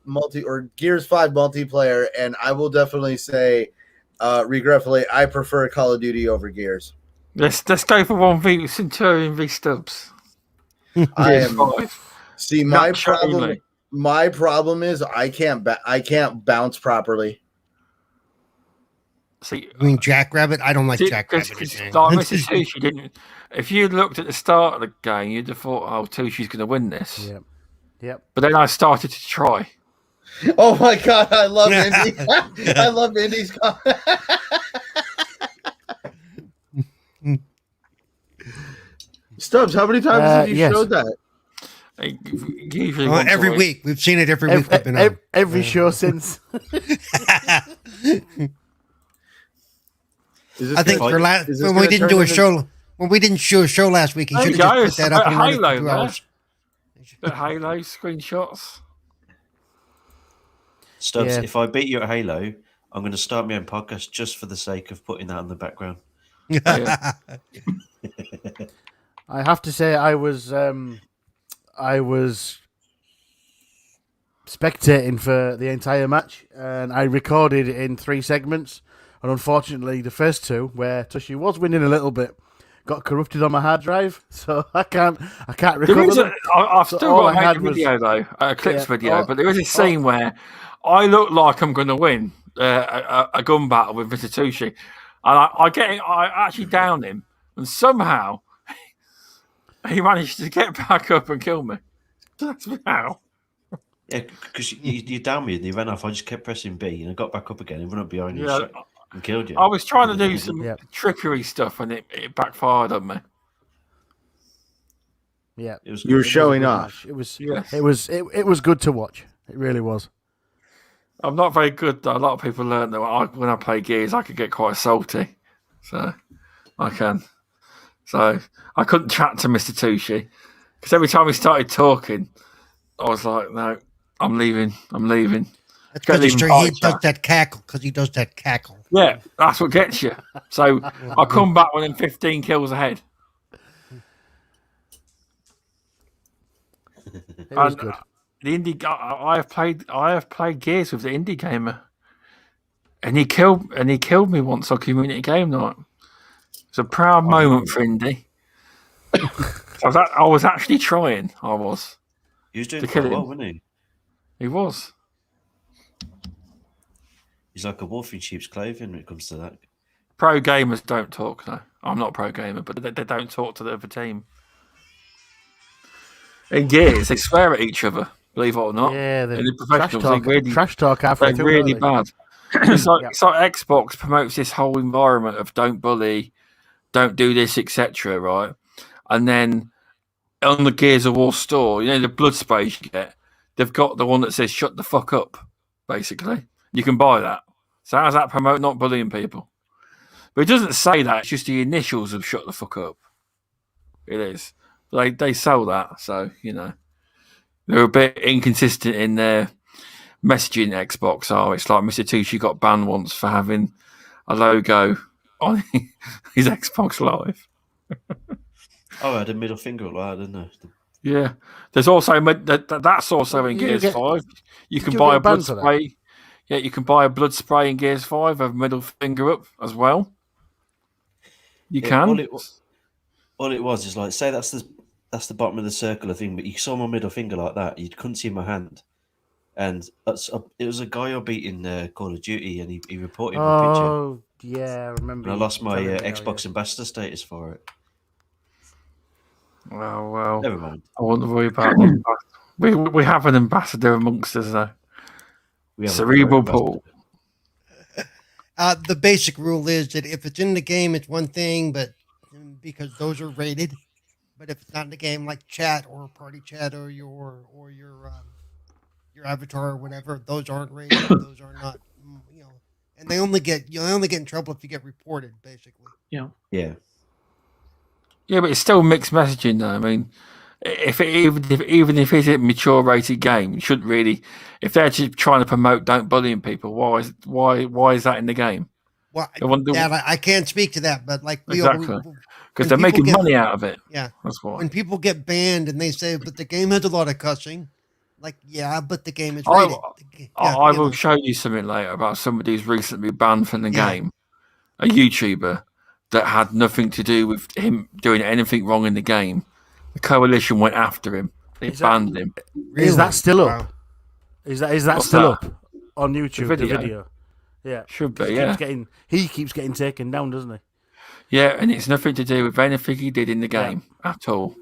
Gears 5 multiplayer, and I will definitely say, regretfully, I prefer Call of Duty over Gears. Let's go for 1v Centurion v Stubbs. See, my problem is I can't bounce properly. See, I mean, Jackrabbit. I don't like Jackrabbit. Mrs. Tushi didn't. If you looked at the start of the game, you'd have thought, "Oh, Tushi's going to win this." Yep. But then I started to try. Oh my god, I love Indy. I love Indy's comment. Stubbs, how many times have you showed that? Usually every week. We've seen it every week. Every show since. I think for when we didn't do a show, when we didn't show a show last week, he should have just put that up in Halo, 2 hours. The Halo screenshots. Stubbs, if I beat you at Halo, I'm going to start my own podcast just for the sake of putting that in the background. I have to say, I was spectating for the entire match, and I recorded in 3 segments. And unfortunately, the first 2, where Tushi was winning a little bit, got corrupted on my hard drive, so I can't There recover is them. I've So still all got I to make had a was- video though, a clips Yeah, video. all- But there is a scene where I look like I'm going to win a gun battle with Mr. Tushi, and I actually down him, and somehow he managed to get back up and kill me. That's how. Yeah, because you downed me and you ran off. I just kept pressing B and I got back up again and run up behind you Yeah, and killed you. I was trying to do some Yeah. trickery stuff, and it backfired on me. Yeah, It was You're it was a showing good off. match. It was. Yes. It was good to watch. It really was. I'm not very good though. A lot of people learn that when I play Gears, I could get quite salty. So I can. So I couldn't chat to Mr. Tushi because every time he started talking, I was like, "No, I'm leaving. I'm leaving." That's Can't because even he bite does chat. that cackle. Because he does that cackle. Yeah, that's what gets you. So I come back within 15 kills ahead. It was And good. the indie, I have played Gears with the indie gamer, and he killed me once on community game night. It's a proud moment for indie. I was actually trying. I was. He was doing To kill quite well, him. wasn't he? He was. He's like a wolf in sheep's clothing when it comes to that. Pro gamers don't talk though. I'm not a pro gamer, but they don't talk to the other team. In Gears, they swear at each other. Believe it or not. Yeah, the In the trash professionals, talk. they really, Trash talk halfway they're through. really don't they? bad. It's like, Yeah. it's like Xbox promotes this whole environment of don't bully, don't do this, etc. Right, and then on the Gears of War store, you know the blood sprays you get, they've got the one that says "shut the fuck up." Basically, you can buy that. So how's that promote not bullying people? But it doesn't say that. It's just the initials of "shut the fuck up." It is. They sell that, so you know they're a bit inconsistent in their messaging. Xbox are. It's like Mr. Tucci got banned once for having a logo on his Xbox Live. Oh, I had a middle finger up like that, didn't I? Yeah, there's also that's also in You Gears get- 5. You can you buy get a blood banned for that? spray. Yeah, you can buy a blood spray in Gears 5 with middle finger up as well. You Yeah, can. all it was is like, say that's the bottom of the circular thing, but you saw my middle finger like that, you couldn't see my hand. And it was a guy I beat in Call of Duty, and he reported my picture. Oh, yeah, I remember. And I you lost my telling me now, Xbox ambassador status for it. Well, Never mind. I won't worry about them. We have an ambassador amongst us though. We have a Cerebral great Paul. The basic rule is that if it's in the game, it's one thing, but because those are rated. But if it's not in the game, like chat or party chat or your avatar or whatever, those aren't rated. Those are not, and you only get in trouble if you get reported, basically. Yeah. Yeah, but it's still mixed messaging though. I mean, even if it's a mature rated game, you shouldn't really. If they're just trying to promote don't bullying people, why is that in the game? Well, They want to- Dad, I can't speak to that, but like Exactly. when Because they're people making get- money out of it. Yeah. That's why. When people get banned and they say, "But the game has a lot of cussing," like, yeah, but the game is I- rated. I will show you something later about somebody who's recently banned from the Yeah. game, a YouTuber that had nothing to do with him doing anything wrong in the game. The coalition went after him. They Is that- banned him. Is that still up? Wow. Is that What's still that? up on YouTube? The The video? video. Yeah. Should be, 'Cause yeah. He keeps getting taken down, doesn't he? Yeah, and it's nothing to do with anything he did in the game at all.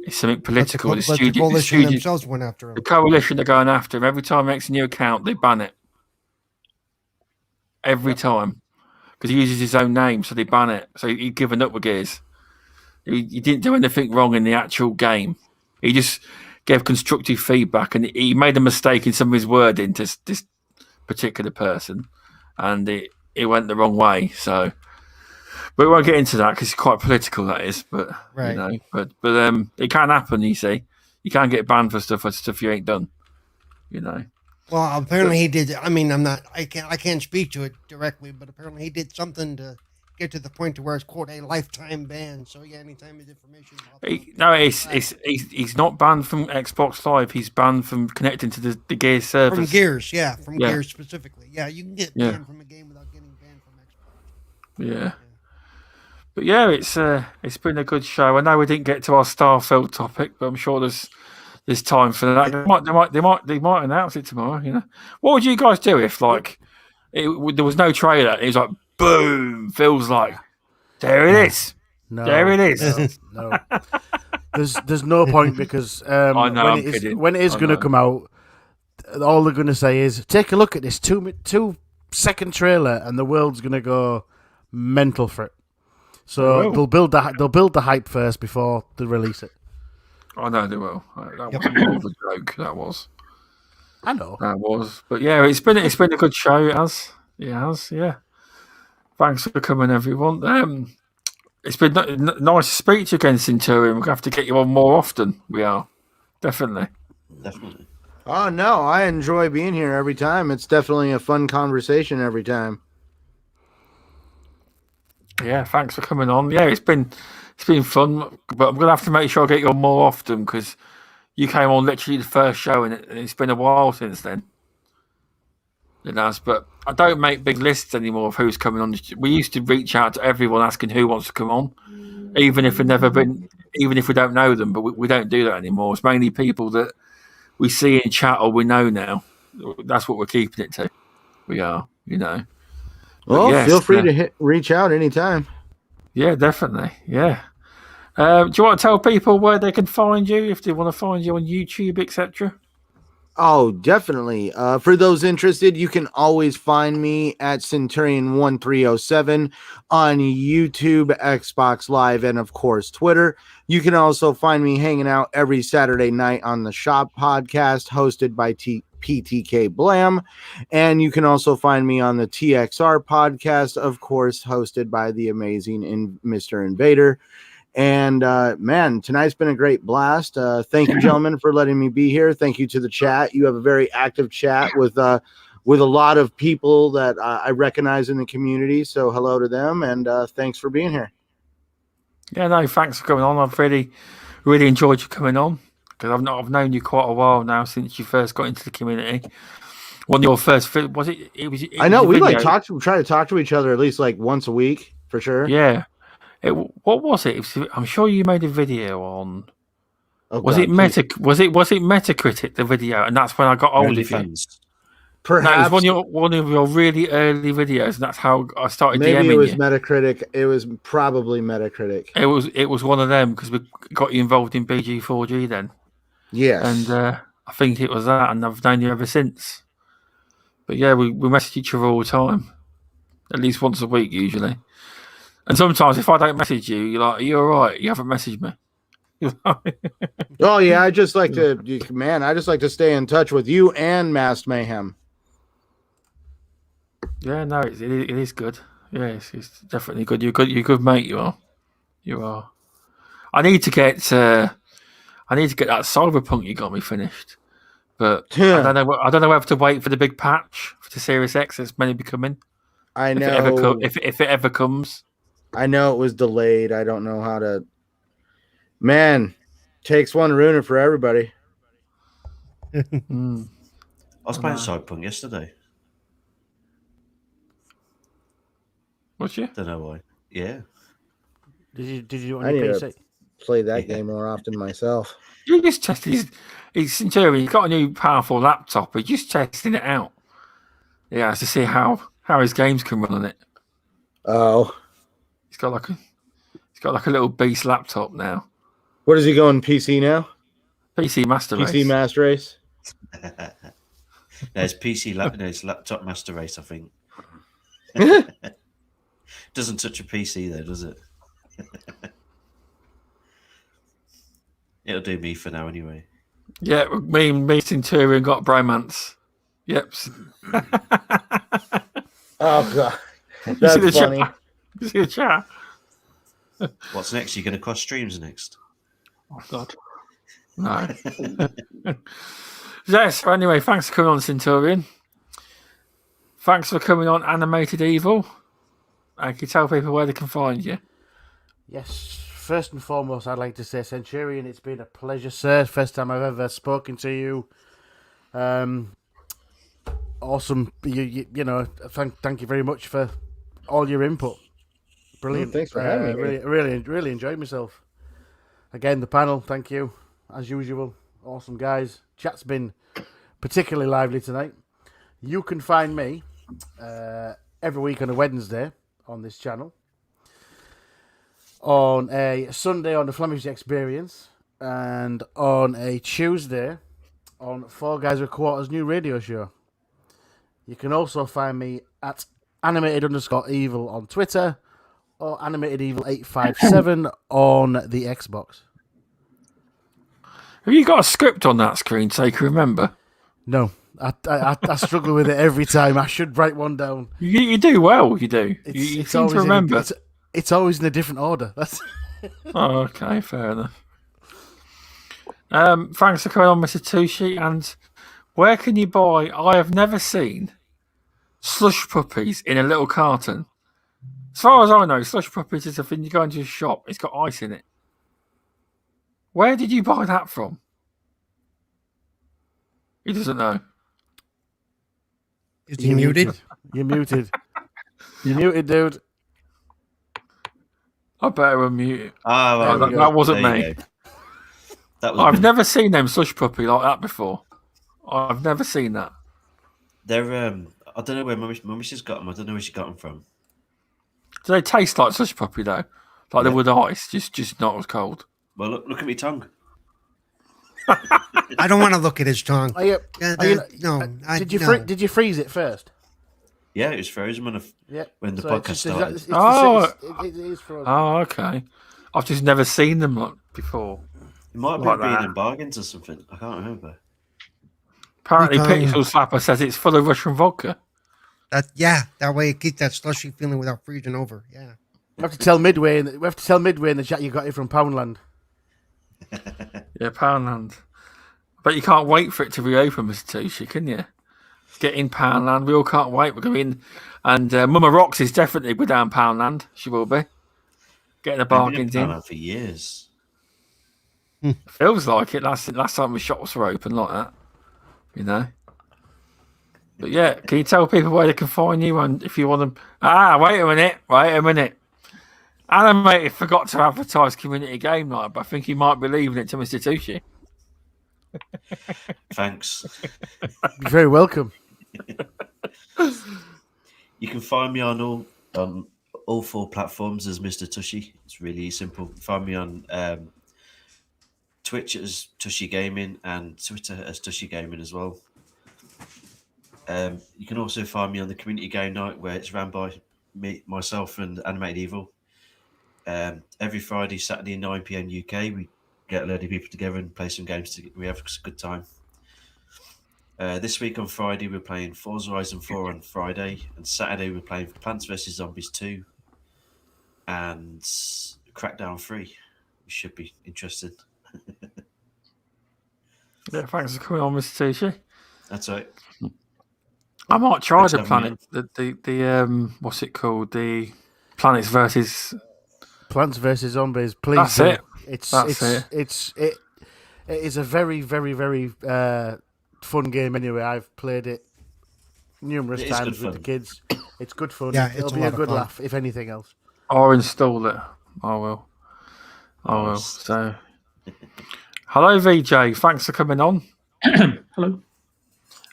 It's something political. But the coalition themselves went after him. The coalition are going after him. Every time he makes a new account, they ban it. Every time. Because he uses his own name, so they ban it. So he'd given up with Gears. He didn't do anything wrong in the actual game. He just gave constructive feedback, and he made a mistake in some of his wording to this particular person, and it went the wrong way. So, but we won't get into that because it's quite political. That is, but Right. but it can happen. You see, you can't get banned for stuff you ain't done. You know. Well, apparently he did. I mean, I can't speak to it directly, but apparently he did something to get to the point to where it's quote a lifetime ban. So yeah, anytime his information. He's not banned from Xbox Live. He's banned from connecting to the Gears servers. From Gears, yeah, from Yeah. Gears specifically. Yeah, you can get Yeah. banned from a game without getting banned from Xbox. Yeah. But yeah, it's been a good show. I know we didn't get to our Starfield topic, but I'm sure there's time for that. They might announce it tomorrow. You know, what would you guys do if there was no trailer? It was like boom, feels like there it is. No, There it is. No. There's no point because I know, I'm when kidding. when it is I going to know. come out, all they're going to say is, "Take a look at this 2-second trailer," and the world's going to go mental for it. So they'll build the hype first before they release it. I know they will. That was more of a joke. That was. I know. That was. But yeah, it's been a good show. It has. It has. Yeah. Thanks for coming, everyone. It's been nice to speak to you again, Centurion. We'll have to get you on more often. We are. Definitely. Definitely. Oh no, I enjoy being here every time. It's definitely a fun conversation every time. Yeah, thanks for coming on. Yeah, it's been fun, but I'm gonna have to make sure I get you on more often because you came on literally the first show, and it's been a while since then. It has, but I don't make big lists anymore of who's coming on. We used to reach out to everyone asking who wants to come on, even if we don't know them. But we don't do that anymore. It's mainly people that we see in chat or we know now. That's what we're keeping it to. We are, you know. Well, yes, feel free to reach out anytime. Yeah, definitely. Yeah. Do you want to tell people where they can find you if they want to find you on YouTube, etc.? Oh, definitely. For those interested, you can always find me at Centurion1307 on YouTube, Xbox Live, and of course, Twitter. You can also find me hanging out every Saturday night on the Shop podcast hosted by PTK Blam. And you can also find me on the TXR podcast, of course, hosted by the amazing Mr. Invader. And man, tonight's been a great blast. Thank you, gentlemen, for letting me be here. Thank you to the chat. You have a very active chat with a lot of people that I recognize in the community. So hello to them, and thanks for being here. Yeah, no, thanks for coming on. I've really enjoyed you coming on because I've known you quite a while now since you first got into the community. One of your first was it? I know we video. try to talk to each other at least like once a week for sure. Yeah. What was it? I'm sure you made a video on. Oh, was it Metacritic the video, and that's when I got hold of you. Fans. Perhaps No, it was one of your really early videos, and that's how I started maybe DMing it was you. Metacritic. It was probably Metacritic. It was one of them because we got you involved in BG4G then. Yes, And I think it was that, and I've known you ever since. But yeah, we message each other all the time, at least once a week usually. And sometimes if I don't message you, you're like, "Are you all right? You haven't messaged me." Oh yeah, I just like to stay in touch with you and Masked Mayhem. Yeah, no, it is good. Yeah, it's definitely good. You're good, mate. You are. I need to get that Cyberpunk you got me finished, but I don't know. I don't know whether to wait for the big patch for the Series X that's meant to be coming. I know if it ever comes. I know it was delayed. I don't know how to. Man, takes one to ruin it for everybody. I was playing Cyberpunk yesterday. Was you? Don't know why. Yeah. Did you on I your need PC? to play that game more often myself. You just tested his Centurion. He's got a new powerful laptop. He's just testing it out. Yeah, to see how his games can run on it. Oh, He's got like a little beast laptop now. what is he going PC now? PC Master Race. PC Master Race. There's there's laptop master race, I think. Doesn't touch a PC though, does it? It'll do me for now anyway. Yeah, me and Centurion got bromance. Yep. Oh god, You see that's the funny. chat? You see the chat? What's next? You're going to cross streams next? Oh god. No. Yes. So anyway, thanks for coming on, Centurion. Thanks for coming on, Animated Evil. Can you tell people where they can find you? Yes. First and foremost, I'd like to say, Centurion, it's been a pleasure, sir. First time I've ever spoken to you. Awesome. You know, thank you very much for all your input. Brilliant. Thanks for having me. Really enjoyed myself. Again, the panel, thank you. As usual, awesome guys. Chat's been particularly lively tonight. You can find me every week on a Wednesday on this channel. On a Sunday on the Flemish Experience. And on a Tuesday on Four Guys with Quarters new radio show. You can also find me at animated_evil on Twitter or animatedevil857 on the Xbox. Have you got a script on that screen so you can remember? No, I struggle with it every time. I should write one down. You do well, you do. You seem to remember. It's always in a different order. That's Oh, okay, fair enough. Thanks for coming on, Mr. Tushi. And where can you buy? I have never seen slush puppies in a little carton. As far as I know, slush puppies is a thing you go into a shop. It's got ice in it. Where did you buy that from? He doesn't know. Is he muted? You're muted. You're muted, dude. I better unmute it. Oh, well, that wasn't there me. you go. That was I've me. never seen them slush puppy like that before. I've never seen that. They're I don't know where my missus got them. I don't know where she got them from. Do they taste like slush puppy though? Like they Yeah. would ice, just not as cold. Well, look at my tongue. I don't want to look at his tongue. Are you, Yeah, are you, no, did you no. did you freeze it first? Yeah, it was frozen when the So podcast it's started. it is frozen. Oh, okay. I've just never seen them like before. It might have Like been that. being in bargains or something. I can't remember. Apparently, Because- Pixel Slapper says it's full of Russian vodka. That way it keeps that slushy feeling without freezing over. Yeah. We have to tell Midway. We have to tell Midway in the chat you got it from Poundland. Yeah, Poundland. But you can't wait for it to reopen, Mr. Tushi, can you? Get in Poundland. We all can't wait. We're going, and Mama Rox is definitely with down Poundland. She will be getting the bargains in. For years. Feels like it. Last time the shops were open like that, you know. But yeah, can you tell people where they can find you and if you want them? Wait a minute. Animated forgot to advertise community game night, but I think he might be leaving it to Mr. Tushi. Thanks. You're very welcome. You can find me on all four platforms as Mr. Tushi. It's really simple. Find me on Twitch as Tushi Gaming and Twitter as Tushi Gaming as well. You can also find me on the community game night where it's run by myself and Animated Evil. Every Friday, Saturday, 9 p.m. UK, we get a load of people together and play some games. We have a good time. This week on Friday, we're playing Forza Horizon 4 on Friday, and Saturday we're playing Plants vs Zombies 2 and Crackdown 3. We should be interested. Yeah, thanks for coming on, Mr. Tushi. That's right. I might try Thanks the for having planet. The what's it called? The Planets versus. Plants vs Zombies. Please. That's do. it. It is a very, very, very fun game. Anyway, I've played it numerous It is times good with the kids. It's good fun. Yeah, it's It'll a be lot a of good fun. laugh, if anything else. I'll install it. I will. Nice. So, hello, VJ. Thanks for coming on. Hello.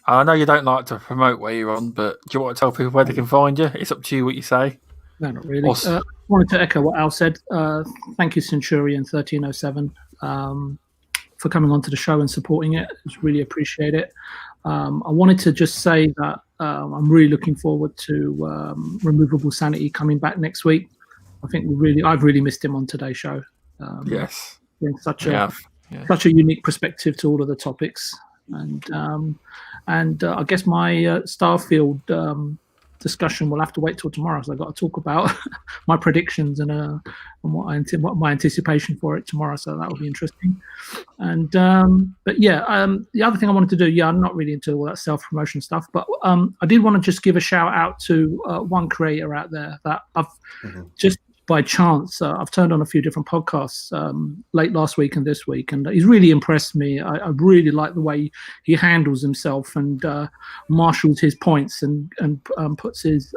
I know you don't like to promote where you're on, but do you want to tell people where they can find you? It's up to you what you say. No, not really. Awesome. I wanted to echo what Al said. Thank you, Centurion 1307, for coming onto the show and supporting it. Just really appreciate it. I wanted to just say that I'm really looking forward to Removable Sanity coming back next week. I think I've really missed him on today's show. Yes. Bring such We a have. Yeah. such a unique perspective to all of the topics, and I guess my Starfield discussion will have to wait till tomorrow, because I've got to talk about my predictions and what my anticipation for it tomorrow. So that will be interesting. And but yeah, the other thing I wanted to do, I'm not really into all that self-promotion stuff, but I did want to just give a shout out to one creator out there that I've just by chance I've turned on a few different podcasts late last week and this week, and he's really impressed me. I really like the way he handles himself and marshals his points and puts his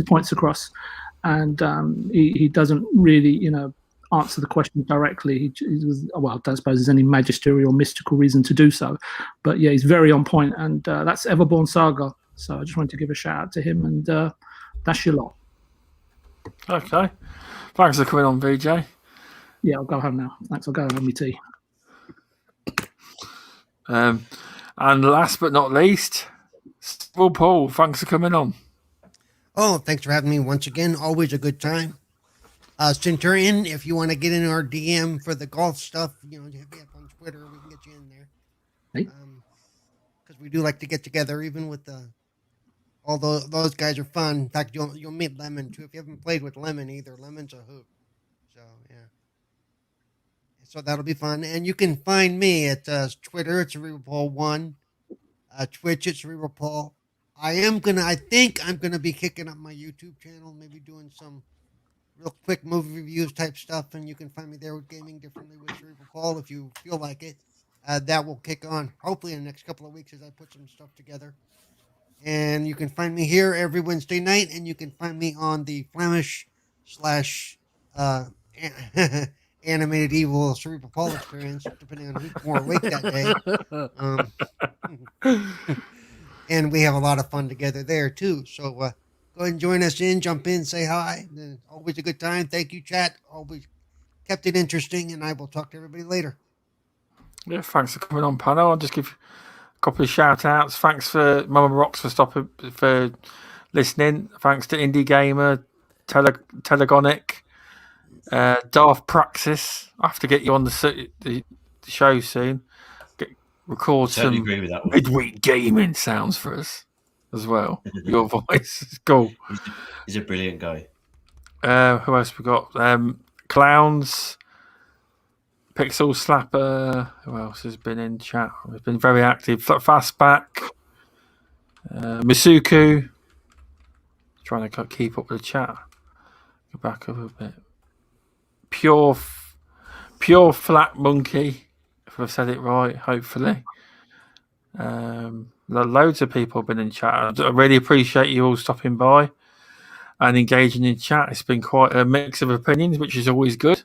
points across. and he doesn't really, answer the question directly. He was, well, I don't suppose there's any magisterial or mystical reason to do so, but yeah, he's very on point, and that's Everborn Saga. So I just wanted to give a shout out to him, and that's your lot. Okay. Thanks for coming on, VJ. Yeah, I'll go home now. Thanks. I'll go and have my tea. And last but not least, Cerebral Paul. Thanks for coming on. Oh, thanks for having me once again. Always a good time. Centurion, if you want to get in our DM for the golf stuff, hit me up on Twitter. We can get you in there. Hey. Because we do like to get together, even with all those guys are fun. In fact, you'll meet Lemon too. If you haven't played with Lemon either, Lemon's a hoot. So yeah. So that'll be fun. And you can find me at Twitter at CerebralPaul1, Twitch at CerebralPaul. I think I'm gonna be kicking up my YouTube channel, maybe doing some real quick movie reviews type stuff, and you can find me there with Gaming Differently with Cerebral Paul if you feel like it. That will kick on hopefully in the next couple of weeks as I put some stuff together. And you can find me here every Wednesday night, and you can find me on the Flemish / Animated Evil Cerebral Paul experience, depending on who's more awake that day. And we have a lot of fun together there too. So go ahead and join us jump in, say hi. Always a good time. Thank you, chat. Always kept it interesting, and I will talk to everybody later. Yeah, thanks for coming on, panel. I'll just give a couple of shout outs. Thanks for Mama Rocks for listening. Thanks to Indie Gamer, Telegonic, Darth Praxis. I have to get you on the show soon. Record some agree with that one. midweek gaming sounds for us as well. Your voice is cool. He's a brilliant guy. Who else we got? Clowns, Pixel Slapper. Who else has been in chat? We've been very active. Fastback, Misuku. Trying to keep up with the chat. Go back up a bit. Pure Flat Monkey. If I've said it right, hopefully. Loads of people have been in chat. I really appreciate you all stopping by and engaging in chat. It's been quite a mix of opinions, which is always good.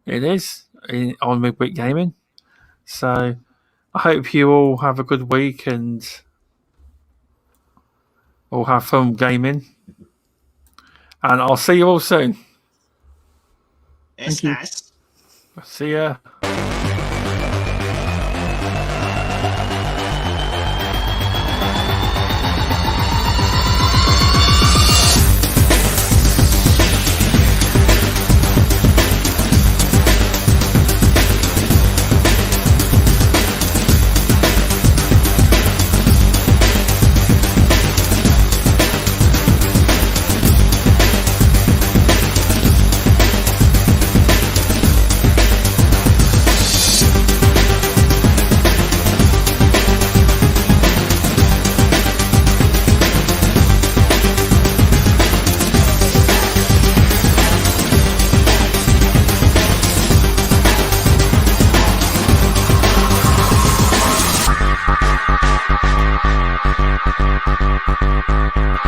It is on Midweek Gaming. So I hope you all have a good week and all have fun gaming. And I'll see you all soon. It's you. nice. See ya.